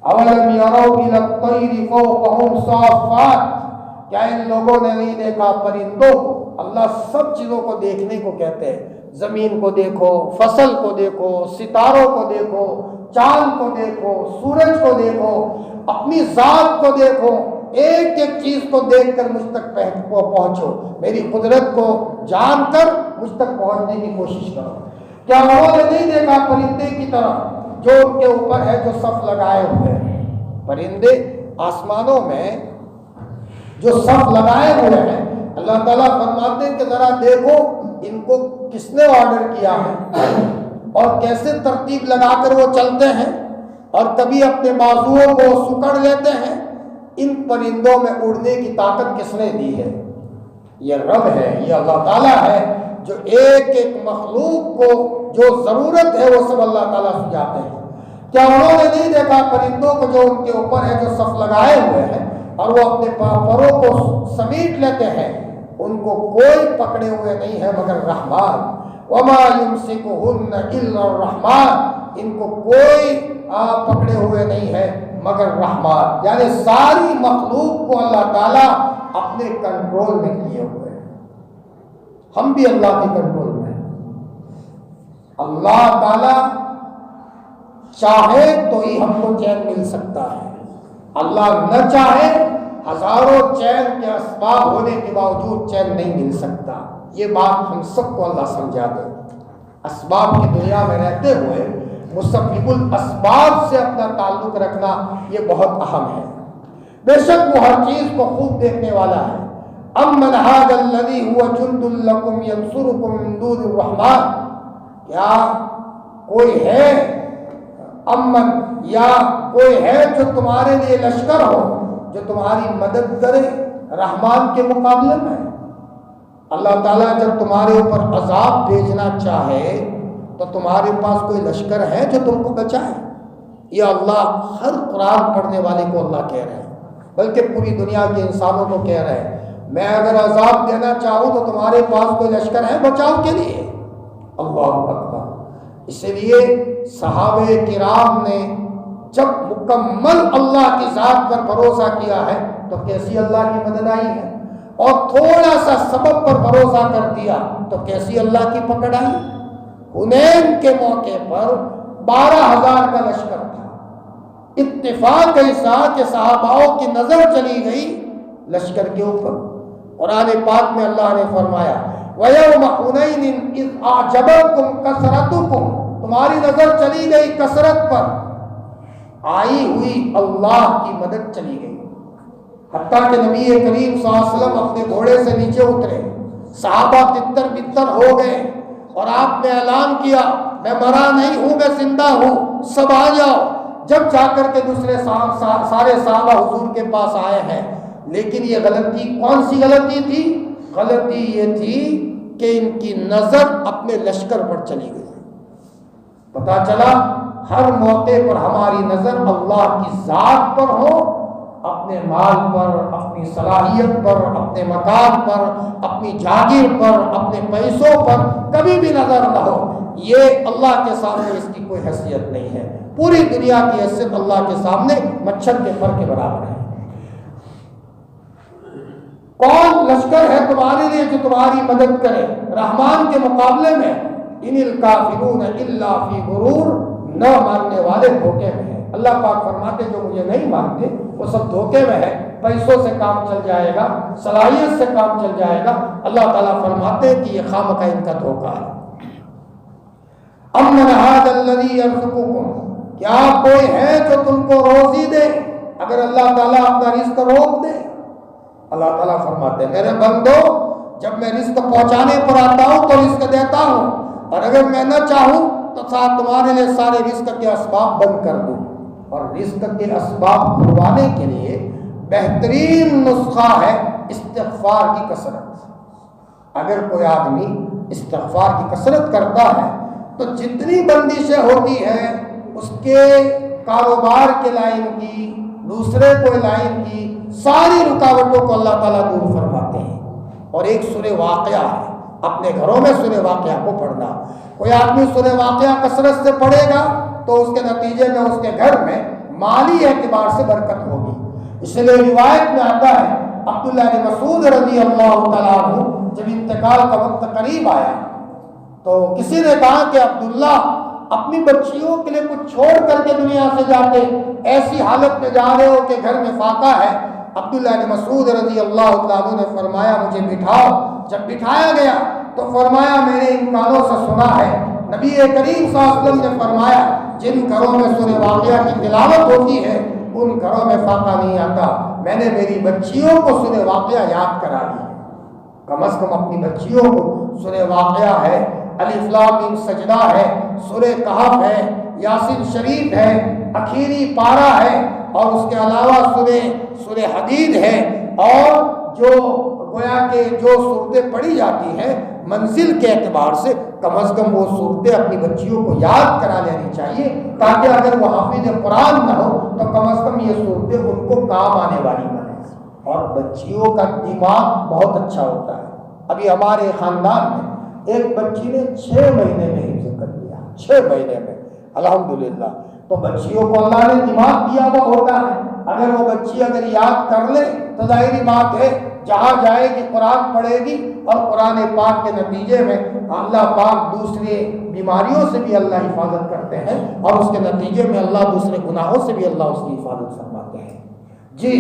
اولم یروا الی الطیر فوقہم صافات، کیا ان لوگوں نے نہیں دیکھا پرندوں کو؟ اللہ سب چیزوں کو دیکھنے کو کہتے ہیں. زمین کو دیکھو، فصل کو دیکھو، ستاروں کو دیکھو، چاند کو دیکھو، سورج کو دیکھو، اپنی ذات کو دیکھو. ایک ایک چیز کو دیکھ کر مجھ تک پہنچو، میری قدرت کو جان کر مجھ تک پہنچنے کی کوشش کرو. کیا انہوں نے نہیں دیکھا پرندے کی طرح جو ان کے اوپر ہے جو صف لگائے ہوئے ہیں؟ پرندے آسمانوں میں جو صف لگائے ہوئے ہیں، اللہ تعالیٰ فرماتے ہیں کہ ذرا دیکھو ان کو کس نے آرڈر کیا ہے اور کیسے ترتیب لگا کر وہ چلتے ہیں، اور کبھی اپنے بازوؤں کو سکڑ لیتے ہیں ان پرندوں میں اڑنے کی طاقت کس نے دی ہے؟ یہ رب ہے، یہ اللہ تعالیٰ ہے جو ایک ایک مخلوق کو جو ضرورت ہے وہ سب اللہ تعالیٰ سجاتے ہیں۔ کیا انہوں نے نہیں دیکھا پرندوں کو جو ان کے اوپر ہے، جو صف لگائے ہوئے ہیں اور وہ اپنے پروں کو سمیٹ لیتے ہیں، ان کو کوئی پکڑے ہوئے نہیں ہے مگر رحمان۔ وما یمسکہن الا الرحمن، ان کو کوئی پکڑے ہوئے نہیں ہے مگر رحمان، یعنی ساری مخلوق کو اللہ تعالیٰ اپنے کنٹرول میں کیے ہوئے ہیں۔ ہم بھی اللہ کے کنٹرول میں ہیں۔ اللہ تعالیٰ چاہے تو ہی ہم کو چین مل سکتا ہے، اللہ نہ چاہے ہزاروں چین کے اسباب ہونے کے باوجود چین نہیں مل سکتا۔ یہ بات ہم سب کو اللہ سمجھا دے۔ اسباب کی دنیا میں رہتے ہوئے مسبب الاسباب سے اپنا تعلق رکھنا یہ بہت اہم ہے۔ بے شک وہ ہر چیز کو خوب دیکھنے والا ہے۔ امن ھذا الذی ھو جند لکم ینصرکم من دون الرحمن، کیا کوئی ہے امن یا کوئی ہے جو تمہارے لیے لشکر ہو، جو تمہاری مدد کرے رحمان کے مقابلے میں؟ اللہ تعالیٰ جب تمہارے اوپر عذاب بھیجنا چاہے تو تمہارے پاس کوئی لشکر ہے جو تم کو بچائے؟ یہ اللہ ہر قرآن پڑھنے والے کو اللہ کہہ رہے ہیں، بلکہ پوری دنیا کے انسانوں کو کہہ رہے ہیں، میں اگر عذاب دینا چاہوں تو تمہارے پاس کوئی لشکر ہے بچاؤ کے لیے؟ اللہ اکبر۔ اس لیے صحابہ کرام نے جب مکمل اللہ کی ذات پر بھروسہ کیا ہے تو کیسی اللہ کی مدد آئی ہے، اور تھوڑا سا سبب پر بھروسہ کر دیا تو کیسی اللہ کی پکڑ آئی۔ حنین کے موقع پر 12,000 کا لشکر تھا، اتفاق ایسا کہ صحاباؤں کی نظر چلی گئی لشکر کے اوپر۔ قرآن پاک میں اللہ نے فرمایا وَيَوْمَ حُنَيْنٍ إِذْ أَعْجَبَتْكُمْ كَثْرَتُكُمْ، تمہاری نظر چلی گئی کثرت پر، آئی ہوئی اللہ کی مدد چلی گئی، حتیٰ کہ نبی کریم صلی اللہ علیہ وسلم اپنے گھوڑے سے نیچے اترے، صحابہ تتر بتر ہو گئے اور آپ نے اعلان کیا میں مرا نہیں ہوں، میں زندہ ہوں، سب آ جاؤ۔ جب جا کر کے دوسرے سارے صحابہ حضور کے پاس آئے ہیں، لیکن یہ غلطی کون سی غلطی تھی؟ غلطی یہ تھی کہ ان کی نظر اپنے لشکر پر چلی گئی۔ پتا چلا ہر موقع پر ہماری نظر اللہ کی ذات پر ہو، اپنے مال پر، اپنی صلاحیت پر، اپنے مکان پر، اپنی جاگیر پر، اپنے پیسوں پر کبھی بھی نظر نہ ہو۔ یہ اللہ کے سامنے اس کی کوئی حیثیت نہیں ہے۔ پوری دنیا کی حیثیت اللہ کے سامنے مچھر کے پر کے برابر ہے۔ کون لشکر ہے تمہارے لیے جو تمہاری مدد کرے رحمان کے مقابلے میں؟ ان الکافرون الا فی غرور، نہ ماننے والے دھوکے میں ہیں۔ اللہ پاک فرماتے جو مجھے نہیں مانتے وہ سب دھوکے میں ہے، پیسوں سے کام چل جائے گا، صلاحیت سے کام چل جائے گا۔ اللہ تعالیٰ فرماتے کہ یہ خامخواہ ان کا دھوکہ ہے۔ امن ھذا الذی یرزقکم، کیا کوئی ہے جو تم کو روزی دے اگر اللہ تعالیٰ اپنا رزق روک دے؟ اللہ تعالیٰ فرماتے ہیں میرے بندو، جب میں رزق پہنچانے پر آتا ہوں تو رزق دیتا ہوں، اور اگر میں نہ چاہوں تو تمہارے لیے سارے رزق کے اسباب بند کر دوں۔ اور رزق کے اسباب کھلوانے کے لیے بہترین نسخہ ہے استغفار کی کثرت۔ اگر کوئی آدمی استغفار کی کثرت کرتا ہے تو جتنی بندشیں ہوتی ہیں اس کے کاروبار کے لائن کی، دوسرے کوئی لائن کی، ساری رکاوٹوں کو اللہ تعالیٰ دور فرماتے ہیں۔ اور ایک سورہ واقعہ ہے، اپنے گھروں میں سورہ واقعہ کو پڑھنا۔ کوئی آدمی سورہ واقعہ کثرت سے پڑھے گا تو اس کے نتیجے میں اس کے گھر میں مالی اعتبار سے برکت ہوگی۔ اس لیے روایت میں آتا ہے عبداللہ بن مسعود رضی اللہ تعالیٰ عنہ جب انتقال کا وقت قریب آیا تو کسی نے کہا کہ عبداللہ اپنی بچیوں کے لیے کچھ چھوڑ کر کے دنیا سے جاتے، ایسی حالت میں جا رہے ہو کہ گھر میں فاقہ ہے۔ عبداللہ بن مسعود رضی اللہ تعالیٰ عنہ نے فرمایا مجھے بٹھاؤ۔ جب بٹھایا گیا تو فرمایا میں نے ان کانوں سے سنا ہے نبی کریم صلی اللہ علیہ وسلم نے فرمایا جن گھروں میں سورہ واقعہ کی تلاوت ہوتی ہے ان گھروں میں فاقہ نہیں آتا۔ میں نے میری بچیوں کو سورہ واقعہ یاد کرا دی، کم از کم اپنی بچیوں کو سورہ واقعہ ہے، الف لام میم سجدہ ہے، سورہ کہف ہے، یاسین شریف ہے، اخیری پارہ ہے، اور اس کے علاوہ سورہ حدید ہے، اور جو گویا کہ جو صورتیں پڑھی جاتی ہیں منزل کے اعتبار سے کم از کم وہ صورتیں اپنی بچیوں کو یاد کرا لینی چاہیے، تاکہ اگر وہ حافظ قرآن نہ ہو تو کم از کم یہ صورتیں ان کو کام آنے والی بنے۔ اور بچیوں کا دماغ بہت اچھا ہوتا ہے۔ ابھی ہمارے خاندان میں ایک بچی نے 6 مہینے میں حفظ کر لیا، 6 مہینے میں، الحمدللہ۔ تو بچیوں کو اللہ نے دماغ دیا ہوا ہوتا ہے، اگر وہ بچی اگر یاد کر لے تو ظاہری بات ہے جہاں جائے گی قرآن پڑھے گی، اور قرآن پاک کے نتیجے میں اللہ پاک دوسرے بیماریوں سے بھی اللہ حفاظت کرتے ہیں، اور اس کے نتیجے میں اللہ دوسرے گناہوں سے بھی اللہ اس کی حفاظت فرماتے ہیں۔ جی،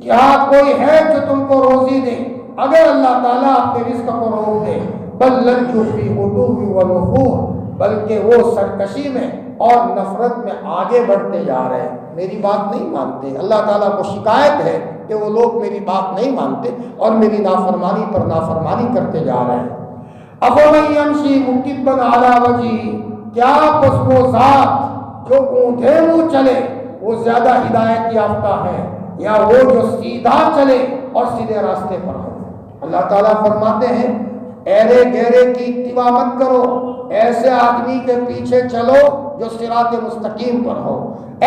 کیا کوئی ہے جو تم کو روزی دے اگر اللہ تعالیٰ اپنے رزق کو روک دے؟ بل لجوا فی عتو و نفور، بلکہ وہ سرکشی میں اور نفرت میں آگے بڑھتے جا رہے ہیں، میری بات نہیں مانتے۔ اللہ تعالیٰ کو شکایت ہے کہ وہ لوگ میری بات نہیں مانتے اور میری نافرمانی پر نافرمانی کرتے جا رہے ہیں۔ افمن یمشی مکبا علی وجہہ، کیا پس وہ ذات جو اونٹے منہ چلے وہ زیادہ ہدایت یافتہ ہے، یا وہ جو سیدھا چلے اور سیدھے راستے پر ہو؟ اللہ تعالیٰ فرماتے ہیں ایرے گہرے کی اتباع مت کرو، ایسے آدمی کے پیچھے چلو جو صراط مستقیم پر ہو۔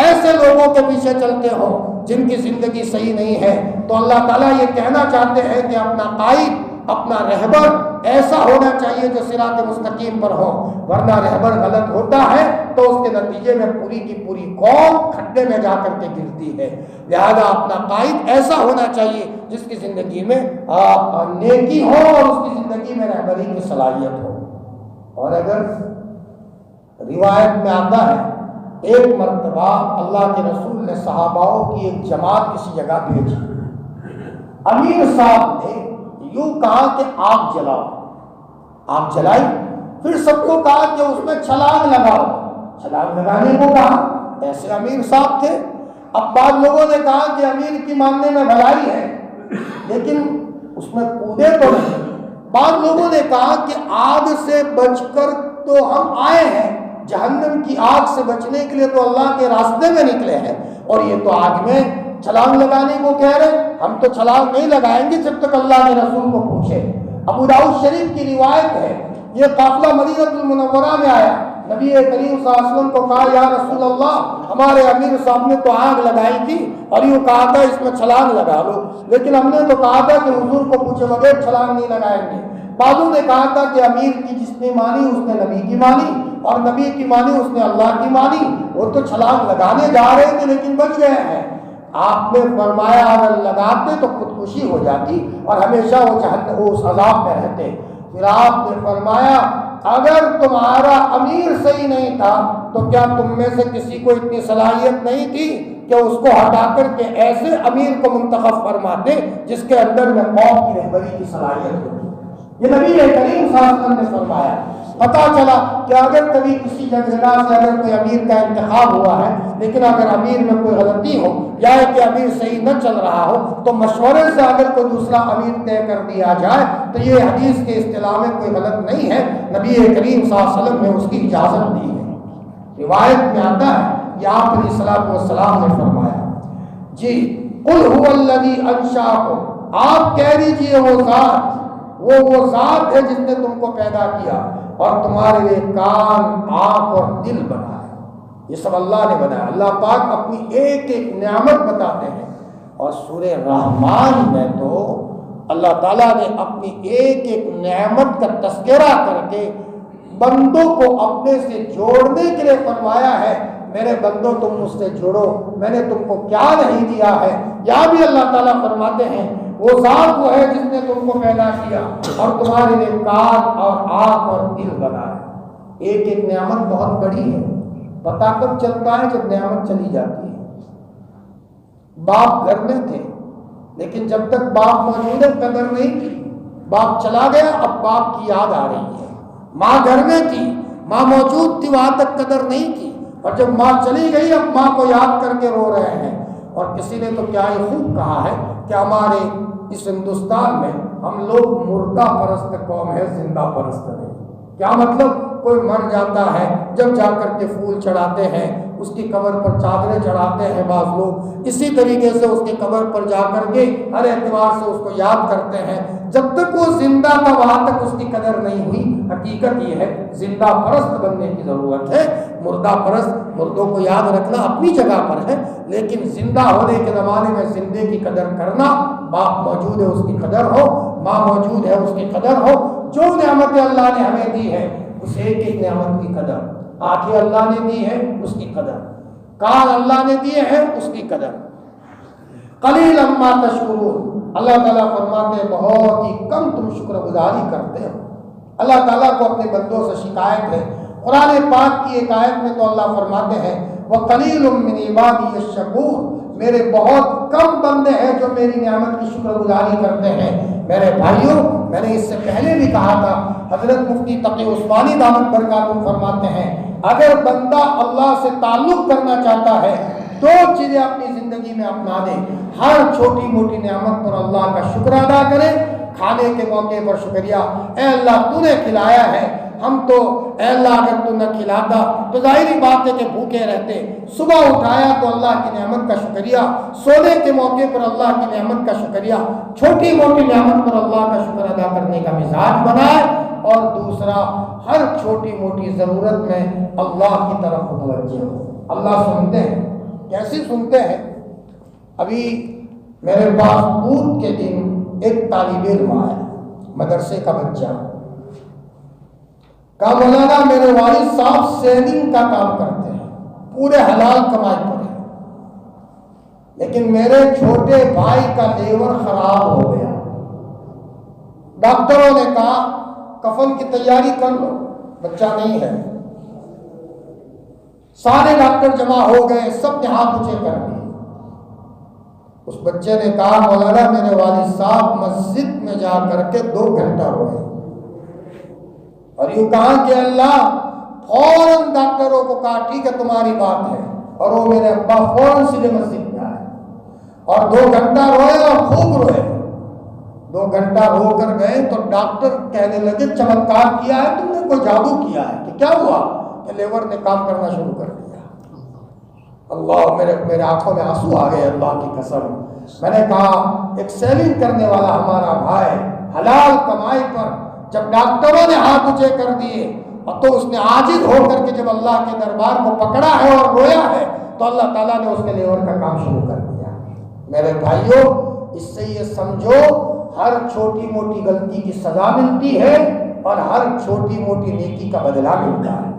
ایسے لوگوں کے پیچھے چلتے ہو جن کی زندگی صحیح نہیں ہے، تو اللہ تعالیٰ یہ کہنا چاہتے ہیں کہ اپنا قائد، اپنا رہبر ایسا ہونا چاہیے جو صراط مستقیم پر ہو، ورنہ رہبر غلط ہوتا ہے تو اس کے نتیجے میں پوری کی پوری قوم کھڈے میں جا کر کے گرتی ہے۔ لہذا اپنا قائد ایسا ہونا چاہیے جس کی زندگی میں نیکی ہو اور اس کی زندگی میں رہبری کی صلاحیت ہو۔ اور اگر روایت میں آتا ہے ایک مرتبہ اللہ کے رسول نے صحاباؤں کی ایک جماعت کسی جگہ بھیجی، امیر صاحب نے یوں کہا کہ آگ جلاؤ، آگ جلائی، پھر سب کو کہا کہ اس میں چھلانگ لگاؤ، چھلانگ لگانے کو کہا، ایسے امیر صاحب تھے۔ اب بعض لوگوں نے کہا کہ امیر کی ماننے میں بھلائی ہے لیکن اس میں کودے تو نہیں۔ بعض لوگوں نے کہا کہ آگ سے بچ کر تو ہم آئے ہیں، جہنم کی آگ سے بچنے کے لیے تو اللہ کے راستے میں نکلے ہیں، اور یہ تو آگ میں چھلانگ لگانے کو کہہ رہے، ہم تو چھلانگ نہیں لگائیں گے جب تک اللہ کے رسول کو پوچھے۔ ابو داؤد شریف کی روایت ہے، یہ قافلہ مدینہ المنورہ میں آیا، نبی کریم صلی اللہ علیہ وسلم کو کہا یا رسول اللہ ہمارے امیر صاحب نے تو آگ لگائی تھی اور یوں کہا تھا اس میں چھلانگ لگا لو، لیکن ہم نے تو کہا تھا کہ حضور کو پوچھے بغیر چھلانگ نہیں لگائیں گے۔ بعضوں نے کہا تھا کہ امیر کی جس نے مانی اس نے نبی کی مانی، اور نبی کی مانی اس نے اللہ کی مانی، وہ تو چھلانگ لگانے جا رہے تھے لیکن بچ گئے ہیں۔ آپ نے فرمایا اگر لگاتے تو خودکشی ہو جاتی اور ہمیشہ وہ اس عذاب میں رہتے۔ پھر آپ نے فرمایا اگر تمہارا امیر صحیح نہیں تھا تو کیا تم میں سے کسی کو اتنی صلاحیت نہیں تھی کہ اس کو ہٹا کر کے ایسے امیر کو منتخب فرماتے جس کے اندر میں قوم کی رہبری کی صلاحیت ہو؟ یہ نبی کریم صلی اللہ علیہ وسلم نے فرمایا۔ پتہ چلا کہ اگر کبھی کسی جگہ سے اگر کوئی امیر کا انتخاب ہوا ہے لیکن اگر امیر میں کوئی غلطی ہو یا کہ امیر صحیح نہ چل رہا ہو تو مشورے سے اگر کوئی دوسرا امیر طے کر دیا جائے تو یہ حدیث کے اصطلاح میں کوئی غلط نہیں ہے، نبی کریم صلی اللہ علیہ وسلم نے اس کی اجازت دی ہے۔ روایت میں آتا ہے کہ آپ علیہ الصلوۃ والسلام نے فرمایا جی قل هو الذی انشأکم، آپ کہہ دیجئے وہ ذات ہے جس نے تم کو پیدا کیا اور تمہارے لیے کان، آنکھ اور دل بنایا، یہ سب اللہ نے بنایا۔ اللہ پاک اپنی ایک ایک نعمت بتاتے ہیں، اور سورہ رحمان میں تو اللہ تعالیٰ نے اپنی ایک ایک نعمت کا تذکرہ کر کے بندوں کو اپنے سے جوڑنے کے لیے فرمایا ہے میرے بندوں تم مجھ سے جڑو، میں نے تم کو کیا نہیں دیا ہے۔ یہاں بھی اللہ تعالیٰ فرماتے ہیں وہ ذات وہ ہے جس نے تم کو پیدا کیا اور تمہارے لیے کان اور آنکھ اور دل بنایا۔ ایک ایک نعمت بہت بڑی ہے، پتہ کب چلتا ہے جب نعمت چلی جاتی ہے۔ باپ گھر میں تھے لیکن جب تک باپ موجود ہے قدر نہیں کی، باپ چلا گیا اب باپ کی یاد آ رہی ہے۔ ماں گھر میں تھی، ماں موجود تھی، وہاں تک قدر نہیں کی، اور جب ماں چلی گئی اب ماں کو یاد کر کے رو رہے ہیں۔ اور کسی نے تو کیا ہی خوب کہا ہے کہ ہمارے اس ہندوستان میں ہم لوگ مردہ پرست قوم ہے، زندہ پرست نہیں۔ کیا مطلب؟ کوئی مر جاتا ہے، جب جا کر کے پھول چڑھاتے ہیں، اس کی قبر پر چادریں چڑھاتے ہیں بعض لوگ، اسی طریقے سے اس کی قبر پر جا کر کے ہر اعتبار سے اس کو یاد کرتے ہیں۔ جب تک وہ زندہ تھا وہاں تک اس کی قدر نہیں ہوئی۔ حقیقت یہ ہے زندہ پرست بننے کی ضرورت ہے۔ مردہ پرست، مردوں کو یاد رکھنا اپنی جگہ پر ہے، لیکن زندہ ہونے کے زمانے میں زندے کی قدر کرنا، باپ موجود ہے اس کی قدر ہو، ماں موجود ہے اس کی قدر ہو۔ جو نعمت اللہ نے ہمیں دی ہے اس ایک ایک نعمت کی قدر، آنکھیں اللہ نے دی ہے اس کی قدر، کان اللہ نے دیے ہیں اس کی قدر۔ قلیلا ما تشکرون، اللہ تعالیٰ فرماتے ہیں بہت ہی کم تم شکر گزاری کرتے ہو۔ اللہ تعالیٰ کو اپنے بندوں سے شکایت ہے۔ قرآن پاک کی ایک آیت میں تو اللہ فرماتے ہیں وَقَلِيلٌ مِّنْ عِبَادِيَ الشَّكُورُ، میرے بہت کم بندے ہیں جو میری نعمت کی شکر گزاری کرتے ہیں۔ میرے بھائیوں، میں نے اس سے پہلے بھی کہا تھا، حضرت مفتی تقی عثمانی دامت برکاتہ فرماتے ہیں اگر بندہ اللہ سے تعلق کرنا چاہتا ہے دو چیزیں اپنی زندگی میں اپنا دے، ہر چھوٹی موٹی نعمت پر اللہ کا شکر ادا کرے، کھانے کے موقع پر شکریہ، اے اللہ تو نے کھلایا ہے، ہم تو اے اللہ اگر تو نہ کھلاتا تو ظاہری بات ہے کہ بھوکے رہتے، صبح اٹھایا تو اللہ کی نعمت کا شکریہ، سونے کے موقع پر اللہ کی نعمت کا شکریہ، چھوٹی موٹی نعمت پر اللہ کا شکر ادا کرنے کا مزاج بنائے، اور دوسرا ہر چھوٹی موٹی ضرورت میں اللہ کی طرف متوجہ ہو۔ اللہ سنتے ہیں، کیسے سنتے ہیں؟ ابھی میرے پاس عید کے دن ایک طالب علم آیا، مدرسے کا بچہ، کہا مولانا میرے والد صاحب سیلنگ کا کام کرتے ہیں، پورے حلال کمائی پر ہے، لیکن میرے چھوٹے بھائی کا لیور خراب ہو گیا، ڈاکٹروں نے کہا کفن کی تیاری کر لو، بچہ نہیں ہے۔ سارے ڈاکٹر جمع ہو گئے، سب نے ہاتھ اونچے کر دیے۔ اس بچے نے کہا مولانا میرے والد صاحب مسجد میں جا کر کے 2 گھنٹہ روئے، اور یوں کہا کہ اللہ، فوراً ڈاکٹروں کو کہا ٹھیک ہے تمہاری بات ہے، اور وہ میرے ابا فوراً سیدھے مسجد میں آئے اور 2 گھنٹہ روئے اور خوب روئے۔ 2 گھنٹہ رو کر گئے تو ڈاکٹر کہنے لگے چمتکار کیا ہے تم نے، کوئی جادو کیا ہے؟ کہ کیا ہوا؟ کہ لیور نے کام کرنا شروع کر دیا۔ اللہ، میرے آنکھوں میں آنسو آ گئے، اللہ کی قسم۔ میں نے کہا ایک سیلنگ کرنے والا ہمارا بھائی حلال کمائی پر جب ڈاکٹروں نے ہاتھ اونچے کر دیے تو اس نے عاجز ہو کر کے جب اللہ کے دربار کو پکڑا ہے اور رویا ہے تو اللہ تعالیٰ نے اس کے لیور کا کام شروع کر دیا۔ میرے بھائیوں، اس سے یہ سمجھو ہر چھوٹی موٹی غلطی کی سزا ملتی ہے اور ہر چھوٹی موٹی نیکی کا بدلہ ملتا ہے،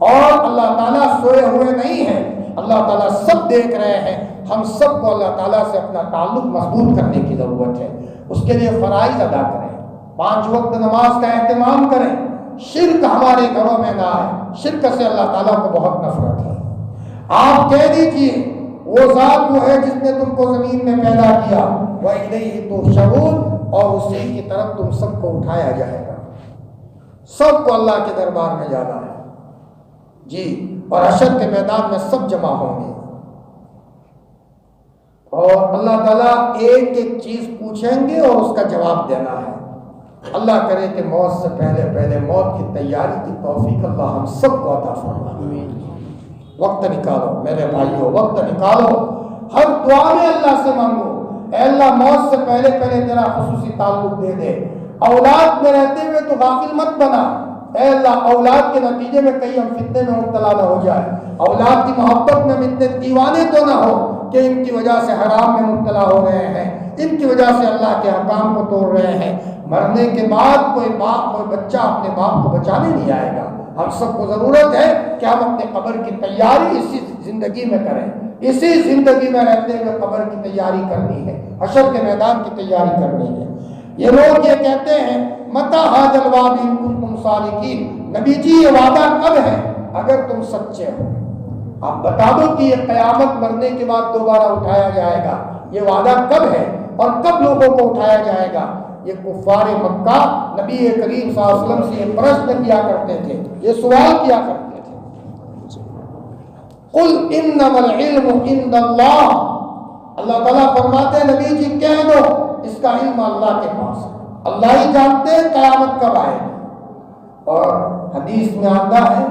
اور اللہ تعالیٰ سوئے ہوئے نہیں ہیں، اللہ تعالیٰ سب دیکھ رہے ہیں۔ ہم سب کو اللہ تعالیٰ سے اپنا تعلق مضبوط کرنے کی ضرورت ہے، اس کے لیے فرائض ادا کریں، 5 وقت نماز کا اہتمام کریں، شرک ہمارے گھروں میں نہ آئے، شرک سے اللہ تعالیٰ کو بہت نفرت ہے۔ آپ کہہ دیجئے وہ ذات وہ ہے جس نے تم کو زمین میں پیدا کیا، وَإِلَيْهِ تُحْشَرُونَ، اور اسی کی طرف تم سب کو اٹھایا جائے گا، سب کو اللہ کے دربار میں جانا ہے جی، اور حشر کے میدان میں سب جمع ہوں گے، اور اللہ تعالیٰ ایک ایک چیز پوچھیں گے اور اس کا جواب دینا ہے۔ اللہ کرے کہ موت سے پہلے موت کی تیاری کی توفیق اللہ ہم سب کو عطا فرمائے۔ وقت نکالو میرے بھائیوں، وقت نکالو، ہر دعا میں اللہ سے مانگو، اے اللہ موت سے پہلے تیرا خصوصی تعلق دے دے، اولاد میں رہتے ہوئے تو غافل مت بنا، اے اللہ اولاد کے نتیجے میں کہیں ہم فتنے میں مبتلا نہ ہو جائے، اولاد کی محبت میں ہم اتنے دیوانے تو نہ ہو کہ ان کی وجہ سے حرام میں مبتلا ہو رہے ہیں، ان کی وجہ سے اللہ کے احکام کو توڑ رہے ہیں۔ مرنے کے بعد کوئی باپ کوئی بچہ اپنے باپ کو بچانے نہیں آئے گا۔ ہم سب کو ضرورت ہے کہ ہم اپنے قبر کی تیاری اسی زندگی میں کریں، اسی زندگی میں رہتے ہوئے قبر کی تیاری کرنی ہے، حشر کے میدان کی تیاری کرنی ہے۔ یہ لوگ یہ کہتے ہیں متی ھذا الوعد ان کنتم صادقین، نبی جی یہ وعدہ کب ہے اگر تم سچے ہو؟ آپ بتا دو کہ یہ قیامت مرنے کے بعد دوبارہ اٹھایا جائے گا، یہ وعدہ کب ہے اور کب لوگوں کو اٹھایا جائے گا؟ یہ کفار مکہ نبی کریم صلی اللہ علیہ وسلم سے یہ پرشن کیا کرتے تھے، یہ سوال کیا کرتے تھے۔ قل انما العلم عند اللہ، اللہ تعالیٰ فرماتے ہیں نبی جی کہہ دو اس کا علم اللہ کے پاس ہے، اللہ ہی جانتے ہیں قیامت کب آئے گی۔ اور حدیث میں آتا ہے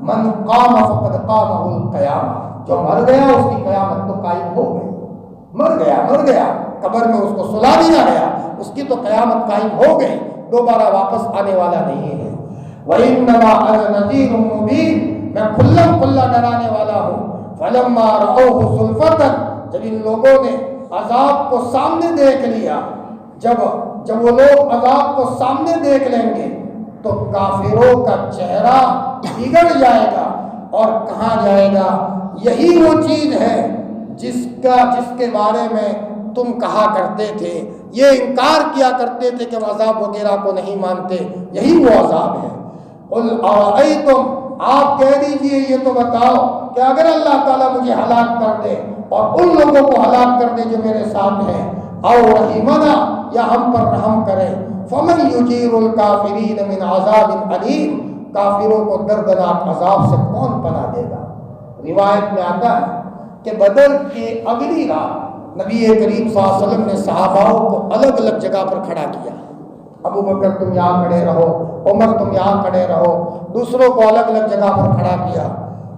من قام فقد قامہ القیامہ، جو مر گیا اس کی قیامت تو قائم ہو گئی، مر گیا قبر میں اس کو سلا دیا گیا، اس کی تو قیامت قائم ہو گئی، دوبارہ واپس آنے والا نہیں ہے۔ وَإِنَّمَا أَنَا نَذِيرٌ مُّبِينٌ، میں کھلم کھلا ڈرانے والا ہوں۔ فَلَمَّا رَأَوْهُ زُلْفَةً، جب ان لوگوں نے عذاب کو سامنے دیکھ لیا، جب وہ لوگ عذاب کو سامنے دیکھ لیں گے تو کافروں کا چہرہ بگڑ جائے گا اور کہا جائے گا یہی وہ چیز ہے جس کے بارے میں تم کہا کرتے تھے، یہ انکار کیا کرتے تھے کہ ہم عذاب وغیرہ کو نہیں مانتے، یہی وہ عذاب ہے۔ قل ارأیتم، آپ کہہ دیجئے یہ تو بتاؤ کہ اگر اللہ تعالیٰ مجھے ہلاک کر دے اور ان لوگوں کو ہلاک کر دے جو میرے ساتھ ہیں، او رحمنا، یا ہم پر رحم کرے، فمن یجیر الکافرین من عذاب علیم، کافروں کو دردناک عذاب سے کون پناہ دے گا۔ روایت میں آتا ہے کہ بدر کے اگلی رات نبی کریم صلی اللہ علیہ وسلم نے صحاباؤں کو الگ الگ جگہ پر کھڑا کیا، ابو بکر تم یہاں کھڑے رہو، عمر تم یہاں کھڑے رہو، دوسروں کو الگ الگ جگہ پر کھڑا کیا۔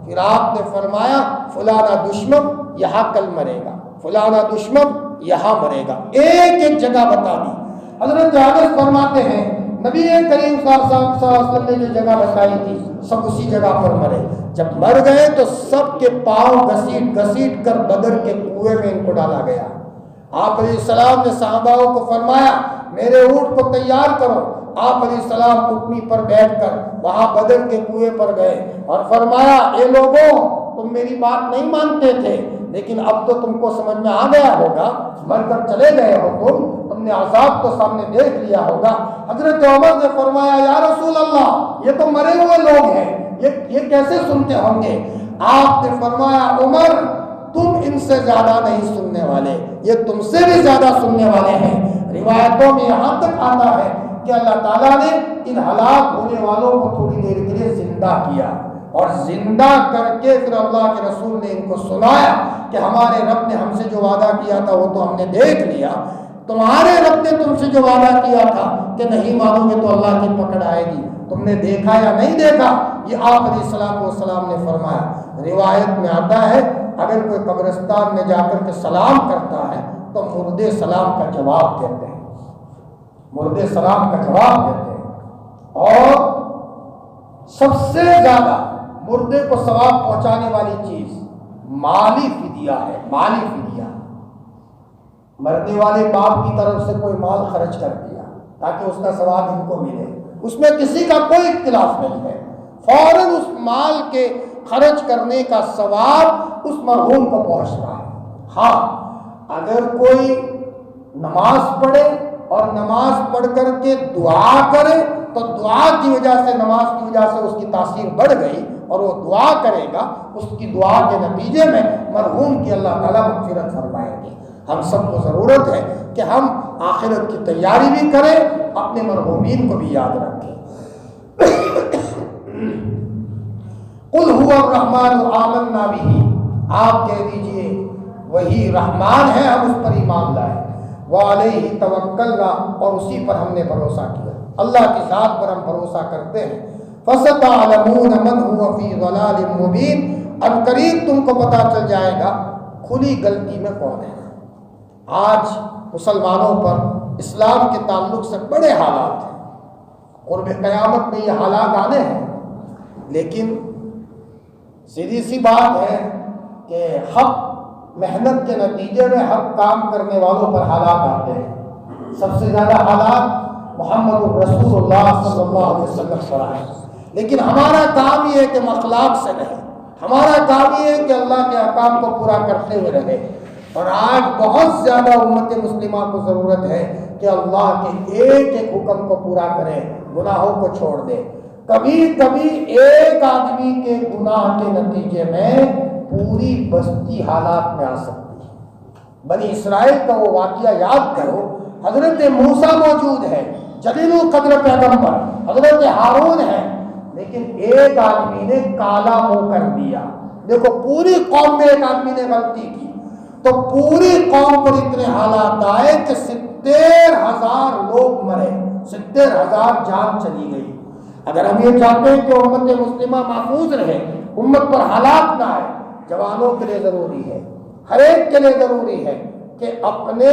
پھر آپ نے فرمایا فلانا دشمن یہاں کل مرے گا، فلانا دشمن یہاں مرے گا، ایک ایک جگہ بتا دی۔ حضرت انس فرماتے ہیں نبی کریم صلی اللہ علیہ وسلم نے جو جگہ بتائی تھی سب اسی جگہ پر مرے، جب مر گئے تو سب کے پاؤں گھسیٹ کر بدر کے کنویں میں ان کو ڈالا گیا۔ آپ علیہ السلام نے صحاباؤں کو فرمایا میرے اونٹ کو تیار کرو، آپ علیہ السلام اونٹنی پر بیٹھ کر وہاں بدر کے کنویں پر گئے اور فرمایا اے لوگوں، تم میری بات نہیں مانتے تھے لیکن اب تو تم کو سمجھ میں آ گیا ہوگا، مر کر چلے گئے ہو تم نے عذاب تو سامنے دیکھ لیا ہوگا۔ حضرت عمر نے فرمایا یا رسول اللہ یہ تو مرے ہوئے لوگ ہیں، یہ کیسے سنتے ہوں گے؟ آپ نے فرمایا عمر تم ان سے زیادہ نہیں سننے والے، یہ تم سے بھی زیادہ سننے والے ہیں۔ روایتوں میں یہاں تک آتا ہے کہ اللہ تعالیٰ نے ان ہلاک ہونے والوں کو تھوڑی دیر کے لیے زندہ کیا اور زندہ کر کے پھر اللہ کے رسول نے ان کو سنایا کہ ہمارے رب نے ہم سے جو وعدہ کیا تھا وہ تو ہم نے دیکھ لیا، تمہارے رب نے تم سے جو وعدہ کیا تھا کہ نہیں مانو گے تو اللہ کی پکڑ آئے گی، تم نے دیکھا یا نہیں دیکھا، یہ آپ علیہ السلام نے فرمایا۔ روایت میں آتا ہے اگر کوئی قبرستان میں جا کر کے سلام کرتا ہے تو مردے سلام کا جواب دیتے ہیں، مردے سلام کا جواب دیتے ہیں، اور سب سے زیادہ مردے کو ثواب پہنچانے والی چیز مالی فدیہ ہے، مالی فدیہ۔ مرنے والے باپ کی طرف سے کوئی مال خرچ کر دیا تاکہ اس کا ثواب ان کو ملے، اس میں کسی کا کوئی اختلاف نہیں ہے، فوراً اس مال کے خرچ کرنے کا ثواب اس مرحوم کو پہنچ رہا ہے۔ ہاں اگر کوئی نماز پڑھے اور نماز پڑھ کر کے دعا کرے تو دعا کی وجہ سے، نماز کی وجہ سے اس کی تاثیر بڑھ گئی اور وہ دعا کرے گا، اس کی دعا کے نتیجے میں مرحوم کی اللہ تعالیٰ مغفرت فرمائیں گے۔ ہم سب کو ضرورت ہے کہ ہم آخرت کی تیاری بھی کریں، اپنے مرحومین کو بھی یاد رکھیں۔ قل هو الرحمن آمنا به، آپ کہہ دیجئے وہی رحمان ہے، ہم اس پر ایمان لائے، وعلیہ توکلنا، اور اسی پر ہم نے بھروسہ کیا، اللہ کی ذات پر ہم بھروسہ کرتے ہیں۔ فستعلمون من هو فی ضلال مبین، اب قریب تم کو پتہ چل جائے گا کھلی غلطی میں کون ہے۔ آج مسلمانوں پر اسلام کے تعلق سے بڑے حالات ہیں، قرب قیامت میں یہ حالات آنے ہیں، لیکن سیدھی سی بات ہے کہ حق محنت کے نتیجے میں حق کام کرنے والوں پر حالات آتے ہیں۔ سب سے زیادہ حالات محمد رسول اللہ صلی اللہ علیہ وسلم پر آئے، لیکن ہمارا کام یہ ہے کہ ہم اخلاق سے رہیں، ہمارا کام یہ ہے کہ اللہ کے احکام کو پورا کرتے ہوئے رہیں۔ اور آج بہت زیادہ امت مسلمہ کو ضرورت ہے کہ اللہ کے ایک ایک حکم کو پورا کریں، گناہوں کو چھوڑ دیں۔ کبھی کبھی ایک آدمی کے گناہ کے نتیجے میں پوری بستی حالات میں آ سکتی ہے۔ بنی اسرائیل کا وہ واقعہ یاد کرو، حضرت موسیٰ موجود ہے، جلیل القدر پیغمبر، حضرت ہارون ہے، لیکن ایک آدمی نے کالا منہ کر دیا۔ دیکھو پوری قوم میں ایک آدمی نے غلطی کی تو پوری قوم پر اتنے حالات آئے کہ 70,000 لوگ مرے، 70,000 جان چلی گئی۔ اگر ہم یہ چاہتے ہیں کہ امت مسلمہ محفوظ رہے، امت پر حالات نہ آئے، جوانوں کے لیے ضروری ہے، ہر ایک کے لیے ضروری ہے کہ اپنے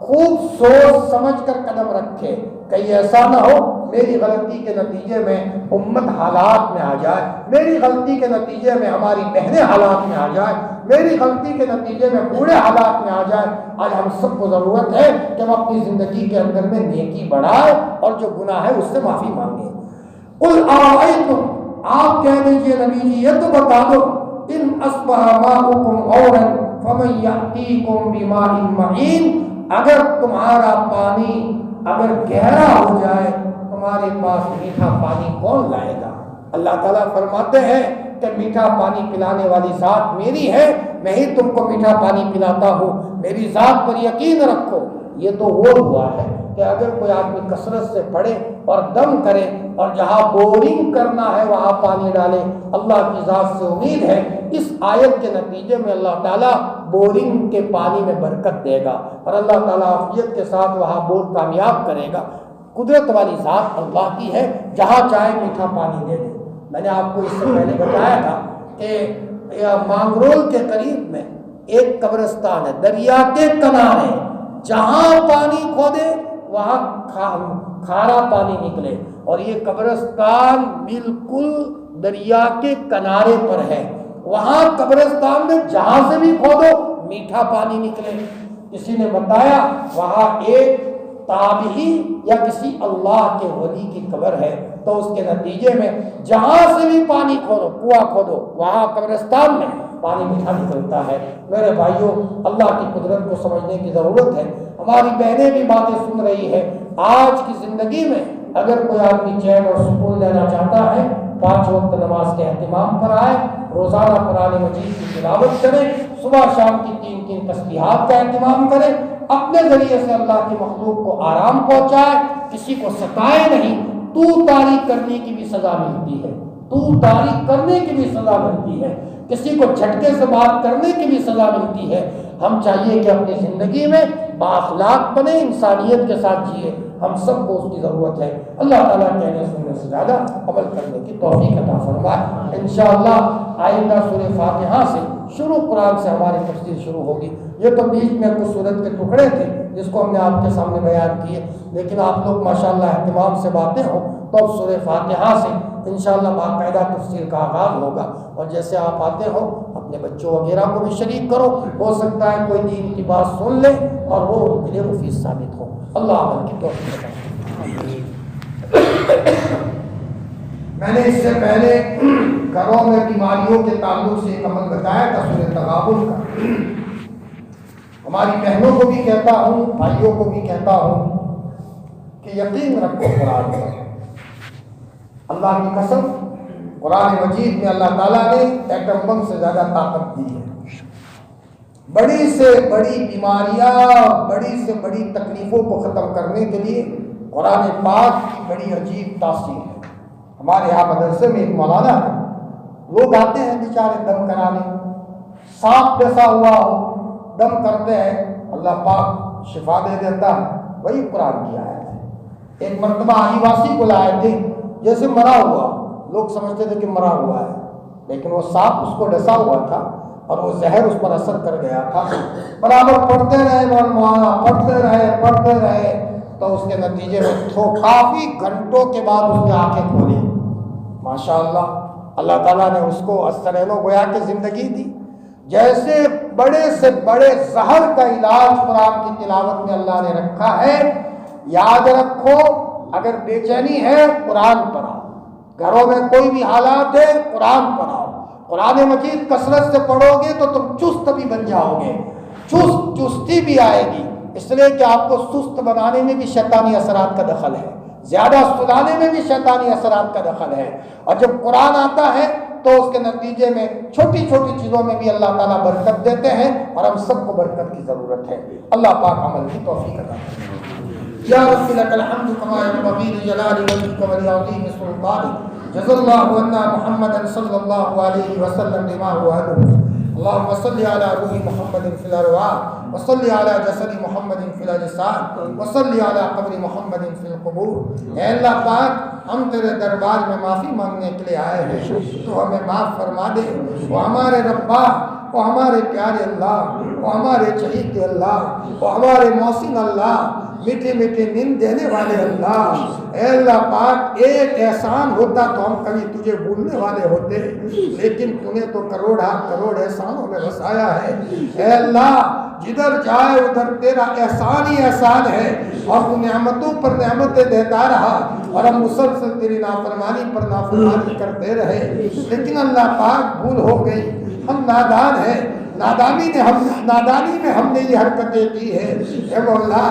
خوب سوچ سمجھ کر قدم رکھے، کہیں ایسا نہ ہو میری غلطی کے نتیجے میں امت حالات میں آ جائے، میری غلطی کے نتیجے میں ہماری بہنیں حالات میں آ جائے، میری غلطی کے نتیجے میں بوڑھے حالات میں آ جائے۔ آج ہم سب کو ضرورت ہے کہ ہم اپنی زندگی کے اندر میں نیکی بڑھائیں اور جو گناہ ہے اس سے معافی مانگیں۔ قل ارائیتم، آپ کہہ دیجئے نبی جی یہ تو بتا دو، ان اصبح ماؤکم غورا فمن یأتیکم بماء معین، اگر تمہارا پانی اگر گہرا ہو جائے تمہارے پاس میٹھا پانی کون لائے گا؟ اللہ تعالیٰ فرماتے ہیں کہ میٹھا پانی پلانے والی ذات میری ہے، میں ہی تم کو میٹھا پانی پلاتا ہوں، میری ذات پر یقین رکھو۔ یہ تو وہ ہوا ہے کہ اگر کوئی آدمی کثرت سے پڑھے اور دم کرے اور جہاں بورنگ کرنا ہے وہاں پانی ڈالے، اللہ کی ذات سے امید ہے اس آیت کے نتیجے میں اللہ تعالیٰ بورنگ کے پانی میں برکت دے گا اور اللہ تعالیٰ عافیت کے ساتھ وہاں بور کامیاب کرے گا۔ قدرت والی ذات اللہ کی ہے، جہاں چاہے میٹھا پانی دے دے۔ میں نے آپ کو اس سے پہلے بتایا تھا کہ مانگرول کے قریب میں ایک قبرستان ہے، دریا کے کنارے، جہاں پانی کھودے وہاں کھارا پانی نکلے، اور یہ قبرستان بالکل دریا کے کنارے پر ہے۔ وہاں قبرستان میں جہاں سے بھی کھودو میٹھا پانی نکلے۔ کسی نے بتایا وہاں ایک تابعی یا کسی اللہ کے ولی کی قبر ہے، تو اس کے نتیجے میں جہاں سے بھی پانی کھودو، کنواں کھودو، وہاں قبرستان میں پانی میٹھا نکلتا ہے۔ میرے بھائیوں، اللہ کی قدرت کو سمجھنے کی ضرورت ہے۔ ہماری بہنیں بھی باتیں سن رہی ہے۔ آج کی زندگی میں اگر کوئی آدمی چین اور سکون لینا چاہتا ہے، 5 وقت نماز کے اہتمام پر آئے، روزانہ قرآن مجید کی تلاوت کرے، صبح شام کی 3 تسبیحات کا اہتمام کرے، اپنے ذریعے سے اللہ کی مخلوق کو آرام پہنچائے، کسی کو ستائے نہیں۔ تو تاریخ کرنے کی بھی سزا ملتی ہے، تو تاریخ کرنے کی بھی سزا ملتی ہے، کسی کو جھٹکے سے بات کرنے کی بھی سزا ملتی ہے۔ ہم چاہیے کہ اپنی زندگی میں بااخلاق بنے، انسانیت کے ساتھ جیے، ہم سب کو اس کی ضرورت ہے۔ اللہ تعالیٰ کہنے سننے سے زیادہ عمل کرنے کی توفیق عطا فرمائے۔ انشاءاللہ آئندہ سورہ فاتحہ سے شروع قرآن سے ہماری تفسیر شروع ہوگی۔ یہ تو بیچ میں کچھ سورت کے ٹکڑے تھے جس کو ہم نے آپ کے سامنے بیان کیے، لیکن آپ لوگ ماشاءاللہ اہتمام سے باتیں ہوں تو اب سورہ فاتحہ سے انشاءاللہ باقاعدہ تفسیر کا آغاز ہوگا، اور جیسے آپ آتے ہو اپنے بچوں وغیرہ کو بھی شریک کرو، ہو سکتا ہے کوئی دین کی بات سن لے اور وہ ان کے لیے مفید ثابت ہو۔ اللہ عمل کی توفیق عطا فرمائے۔ میں نے اس سے پہلے گھروں میں بیماریوں کے تعلق سے ایک عمل بتایا تھا، سورہ تغابن کا۔ ہماری بہنوں کو بھی کہتا ہوں، بھائیوں کو بھی کہتا ہوں کہ یقین رکھو قرآن پر۔ اللہ کی قسم، قرآن مجید میں اللہ تعالیٰ نے ایٹم بم سے زیادہ طاقت دی ہے۔ بڑی سے بڑی بیماریاں، بڑی سے بڑی تکلیفوں کو ختم کرنے کے لیے قرآن پاک کی بڑی عجیب تاثیر ہے۔ ہمارے یہاں مدرسے میں ایک مولانا ہے، لوگ آتے ہیں بیچارے دم کرانے، سانپ ڈسا ہوا ہو، دم کرتے ہیں، اللہ پاک شفا دے دیتا ہے۔ وہی قرآن کی آیت ہے۔ ایک مرتبہ آدیواسی کو لائے تھے، جیسے مرا ہوا، لوگ سمجھتے تھے کہ مرا ہوا ہے، لیکن وہ سانپ اس کو ڈسا ہوا تھا اور وہ زہر اس پر اثر کر گیا تھا۔ برابر پڑھتے رہے مولانا، پڑھتے رہے تو اس کے نتیجے میں کافی گھنٹوں کے بعد اس نے آنکھیں کھولی۔ ماشاءاللہ، اللہ تعالیٰ نے اس کو استرین و گویا کی زندگی دی۔ جیسے بڑے سے بڑے زہر کا علاج قرآن کی تلاوت میں اللہ نے رکھا ہے۔ یاد رکھو، اگر بے چینی ہے قرآن پڑھو، گھروں میں کوئی بھی حالات ہے قرآن پڑھو۔ قرآن مجید کثرت سے پڑھو گے تو تم چست بھی بن جاؤ گے، چستی بھی آئے گی، اس لیے کہ آپ کو سست بنانے میں بھی شیطانی اثرات کا دخل ہے، زیادہ سلانے میں بھی شیطانی اثرات کا دخل ہے۔ اور جب قرآن آتا ہے تو اس کے نتیجے میں چھوٹی چھوٹی چیزوں میں بھی اللہ تعالیٰ برکت دیتے ہیں، اور ہم سب کو برکت کی ضرورت ہے۔ اللہ پاک عمل کی توفیق عطا فرمائے۔ یا رب لک الحمد کما ينبغي لجلال وجهك ولعظیم سلطانك، جزا اللہ عنا محمدا صلی اللہ علیہ وسلم بما هو اهله۔ اللهم صل على روح محمد في الارواح وصل على جسد محمد فی الاجساد وصلی علی قبر محمد فی القبور۔ اے اللہ پاک ہم تیرے دربار میں معافی مانگنے کے لیے آئے ہیں، تو ہمیں معاف فرما دے۔ وہ ہمارے ربا، وہ ہمارے پیارے اللہ، وہ ہمارے شہید اللہ، وہ ہمارے محسن اللہ، میٹھے میٹھے نیند دینے والے اللہ۔ اے اللہ پاک ایک احسان ہوتا تو ہم کبھی تجھے بھولنے والے ہوتے، لیکن تو نے تو کروڑ احسانوں میں بسایا ہے۔ اے اللہ جدھر جائے ادھر تیرا احسان ہی احسان ہے، اور تو نعمتوں پر نعمتیں دیتا رہا، اور ہم مسلسل تیری نافرمانی پر نافرمانی کرتے رہے، لیکن اللہ پاک بھول ہو گئی، ہم نادان ہیں، نادانی میں ہم نے یہ حرکتیں کی ہے۔ اے مولا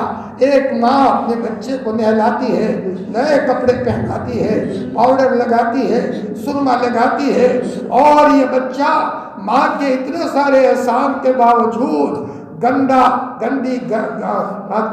ایک ماں اپنے بچے کو نہلاتی ہے، نئے کپڑے پہناتی ہے، پاؤڈر لگاتی ہے، سرما لگاتی ہے، اور یہ بچہ ماں کے اتنے سارے احسان کے باوجود گندی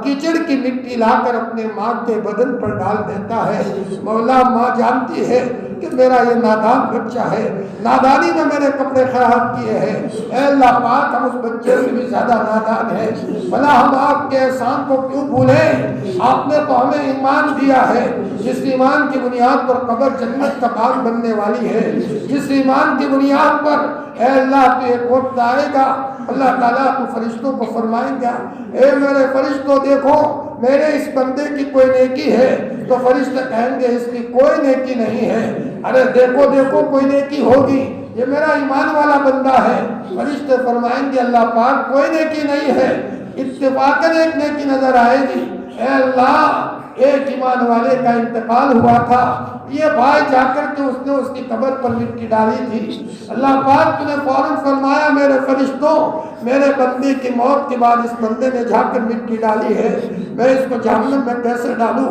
کیچڑ کی مٹی لا کر اپنے ماں کے بدن پر ڈال دیتا ہے۔ مولا ماں جانتی ہے کہ میرا یہ نادان بچہ ہے، نادانی میں میرے کپڑے خراب کیے ہیں۔ اے اللہ پاک ہم اس بچے سے بھی زیادہ نادان ہیں، بھلا ہم آپ کے احسان کو کیوں بھولیں؟ آپ نے تو ہمیں ایمان دیا ہے، جس ایمان کی بنیاد پر قبر جنت کا باغ بننے والی ہے، جس ایمان کی بنیاد پر اے اللہ تو ایک وقت آئے گا اللہ تعالیٰ تو فرشتوں کو فرمائیں گا، اے میرے فرشتوں دیکھو میرے اس بندے کی کوئی نیکی ہے، تو فرشتے کہیں گے اس کی کوئی نیکی نہیں ہے۔ ارے دیکھو دیکھو کوئی نیکی ہوگی، یہ میرا ایمان والا بندہ ہے۔ فرشتے فرمائیں گے اللہ پاک کوئی نیکی نہیں ہے، اتفاقاً ایک نیکی نظر آئے گی۔ اے اللہ ایک ایمان والے کا انتقال ہوا تھا، یہ بھائی جا کر کے اس نے اس کی قبر پر مٹی ڈالی تھی، اللہ پاک تو نے فوراً فرمایا میرے فرشتوں میرے بندے کی موت کے بعد اس بندے نے جا کر مٹی ڈالی ہے، میں اس کو جہنم میں کیسے ڈالوں؟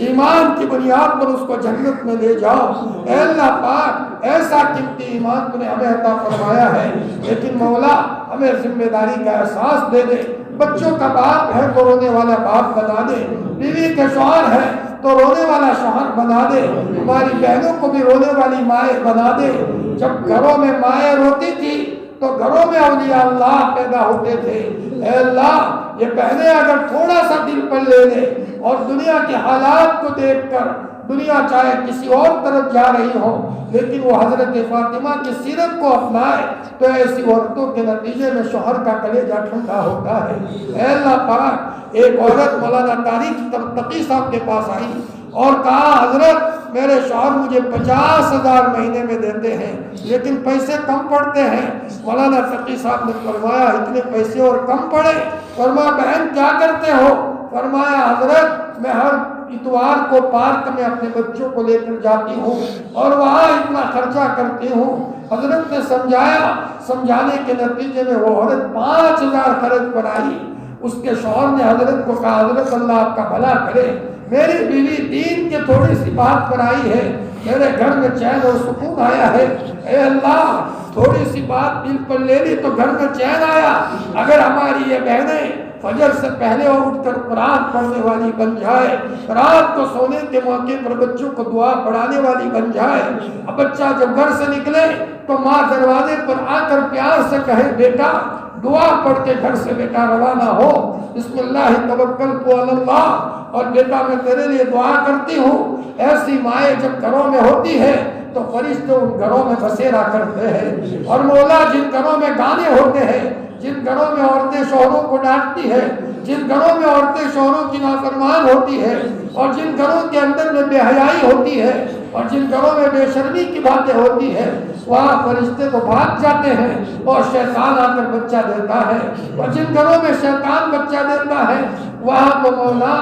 ایمان کی بنیاد پر اس کو جنت میں لے جاؤ۔ اے اللہ پاک ایسا قیمتی ایمان تو نے ہمیں عطا فرمایا ہے، لیکن مولا ہمیں ذمہ داری کا احساس دے دے۔ بچوں کا باپ ہے تو رونے والا باپ بنا دے، بیوی کے شوہر ہے تو رونے والا شوہر بنا دے، ہماری بہنوں کو بھی رونے والی مائیں بنا دے۔ جب گھروں میں مائیں روتی تھی تو گھروں میں اولیاء اللہ پیدا ہوتے تھے۔ اے اللہ یہ بہنیں اگر تھوڑا سا دل پر لے لے اور دنیا کے حالات کو دیکھ کر دنیا چاہے کسی اور طرف جا رہی ہو لیکن وہ حضرت فاطمہ کی سیرت کو اپنائے تو ایسی عورتوں کے نتیجے میں شوہر کا کلیجہ ٹھنڈا ہوتا ہے۔ اے اللہ پاک ایک عورت مولانا طارق تقی صاحب کے پاس آئی اور کہا حضرت میرے شوہر مجھے 50,000 مہینے میں دیتے ہیں لیکن پیسے کم پڑتے ہیں۔ مولانا تقی صاحب نے فرمایا اتنے پیسے اور کم پڑے؟ فرمایا بہن کیا کرتے ہو؟ فرمایا حضرت میں ہر اتوار کو پارک میں اپنے بچوں کو لے کر جاتی ہوں اور وہاں اتنا خرچہ کرتی ہوں۔ حضرت نے سمجھایا، سمجھانے کے نتیجے میں وہ عورت 5,000 خرچ پر آئی۔ اس کے شوہر نے حضرت کو کہا حضرت اللہ آپ کا بھلا کرے، میری بیوی دین کے تھوڑی سی بات پر آئی ہے، میرے گھر میں چین اور سکون آیا ہے۔ اے اللہ تھوڑی سی بات دل پر لے لی تو گھر میں چین آیا۔ اگر ہماری یہ بہنیں فجر سے پہلے اٹھ کر قرآن پڑھنے والی بن جائے، رات کو سونے کے موقع پر بچوں کو دعا پڑھانے والی بن جائے، اب بچہ جب گھر سے نکلے تو ماں دروازے پر آ کر پیار سے کہے بیٹا دعا پڑھ کے گھر سے بیٹا روانہ ہو، بسم اللہ توکلت علی اللہ، اور بیٹا میں تیرے لیے دعا کرتی ہوں۔ ایسی مائیں جب گھروں میں ہوتی ہے تو فرشتے ان گھروں میں بسیرا کرتے ہیں، اور مولا جن گھروں میں گانے ہوتے ہیں، جن گھروں میں عورتیں شوہروں کو ڈانٹتی ہے، جن گھروں میں عورتیں شوہروں کی نافرمان ہوتی ہے، اور جن گھروں کے اندر میں بے حیائی ہوتی ہے، اور جن گھروں میں بے شرمی کی باتیں ہوتی ہے، وہاں فرشتے تو بھاگ جاتے ہیں اور شیطان آ کر بچہ دیتا ہے، اور جن گھروں میں شیطان بچہ دیتا ہے وہاں تو مولا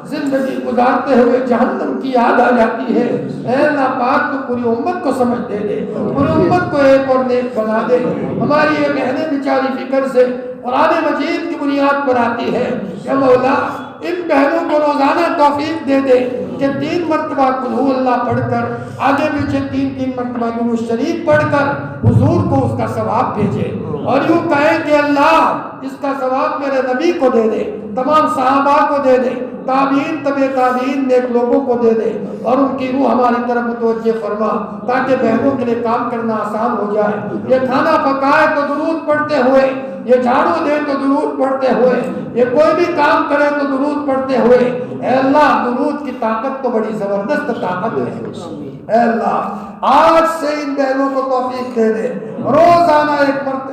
زندگی گزارتے ہوئے جہنم کی یاد آ جاتی ہے۔ اے اللہ پاک تو پوری امت کو سمجھ دے دے، پوری امت کو ایک اور نیک بنا دے۔ ہماری یہ بہنیں بیچاری فکر سے قرآن مجید کی بنیاد پر آتی ہے، کہ مولا ان بہنوں کو روزانہ توفیق دے دے کہ 3 مرتبہ قل ہو اللہ پڑھ کر آگے پیچھے 3 مرتبہ درود شریف پڑھ کر حضور کو اس کا ثواب بھیجے، اور یوں کہیں کہ اللہ اس کا ثواب میرے نبی کو دے دے، تمام صحابہ کو دے دے، تابعین طبع تابعین نیک لوگوں کو دے دے، اور ان کی روح ہماری طرف متوجہ فرما تاکہ بہنوں کے لیے کام کرنا آسان ہو جائے۔ یہ کھانا پکائے تو درود پڑھتے ہوئے یہ جھاڑو دے تو درود پڑھتے ہوئے، یہ کوئی بھی کام کرے تو درود پڑھتے ہوئے، اے اللہ درود کی طاقت تو بڑی زبردست طاقت ہے۔ اے اللہ آج سے ان بہنوں کو توفیق دے دے، روزانہ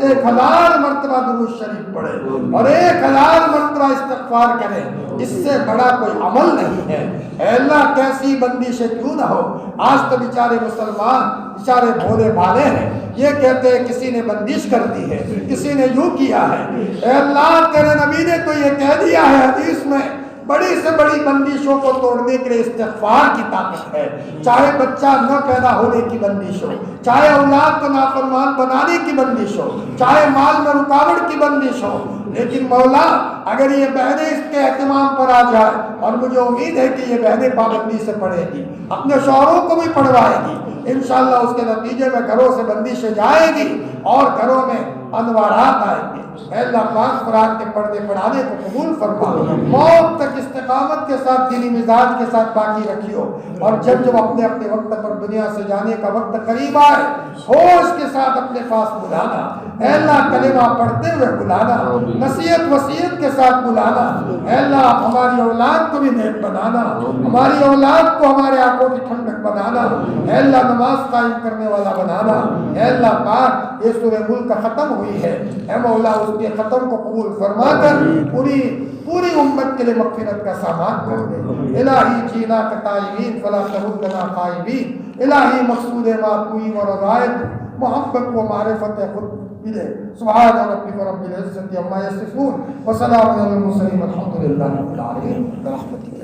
1000 مرتبہ درود شریف پڑھے اور 1000 مرتبہ استغفار کرے، اس سے بڑا کوئی عمل نہیں ہے۔ اے اللہ کیسی بندشیں کیوں نہ ہو، آج تو بیچارے مسلمان بیچارے بھولے بھالے ہیں، یہ کہتے ہیں کسی نے بندش کر دی ہے، کسی نے یوں کیا ہے۔ اے اللہ تیرے نبی نے تو یہ کہہ دیا ہے حدیث میں، بڑی سے بڑی بندشوں کو توڑنے کے لیے استغفار کی طاقت ہے، چاہے بچہ نہ پیدا ہونے کی بندش ہو، چاہے اولاد کو نافرمان بنانے کی بندش ہو، چاہے مال میں رکاوٹ کی بندش ہو، لیکن مولا اگر یہ بہنیں اس کے اہتمام پر آ جائے، اور مجھے امید ہے کہ یہ بہنیں پابندی سے پڑھے گی، اپنے شوہروں کو بھی پڑھوائے گی، انشاءاللہ اس کے نتیجے میں گھروں سے بندشیں جائے گی اور گھروں میں انوارات آئیں گے۔ اے اللہ پاک قرآن کے پڑھنے پڑھانے کو قبول فرما، موت تک استقامت کے ساتھ دینی مزاج کے ساتھ باقی رکھیو، اور جب جب اپنے اپنے وقت پر دنیا سے جانے کا وقت قریب آئے ہوش کے ساتھ اپنے پاس بلانا، اے اللہ کلمہ پڑھتے ہوئے بلانا، نصیحت وصیت کے ساتھ بلانا، اے اللہ ہماری اولاد کو بھی نیک بنانا، ہماری اولاد کو ہمارے آنکھوں کی ٹھنڈک بنانا، اے اللہ نماز قائم کرنے والا بنانا، اے اللہ پاک یہ سورہ ملک ختم ہوئی ہے، اے مولا اس کے ختم کو قبول فرما کر پوری امت کے لیے مغفرت کا سامان کر دے۔ الہی جینا کا تائبین فلا تردنا خائبین، الہی مقصود معقوی و رضائت محبت و معرفت خود ملے۔ سبحان ربک رب العزت عما یصفون وسلام علی المرسلین والحمد للہ رب العالمین برحمتک۔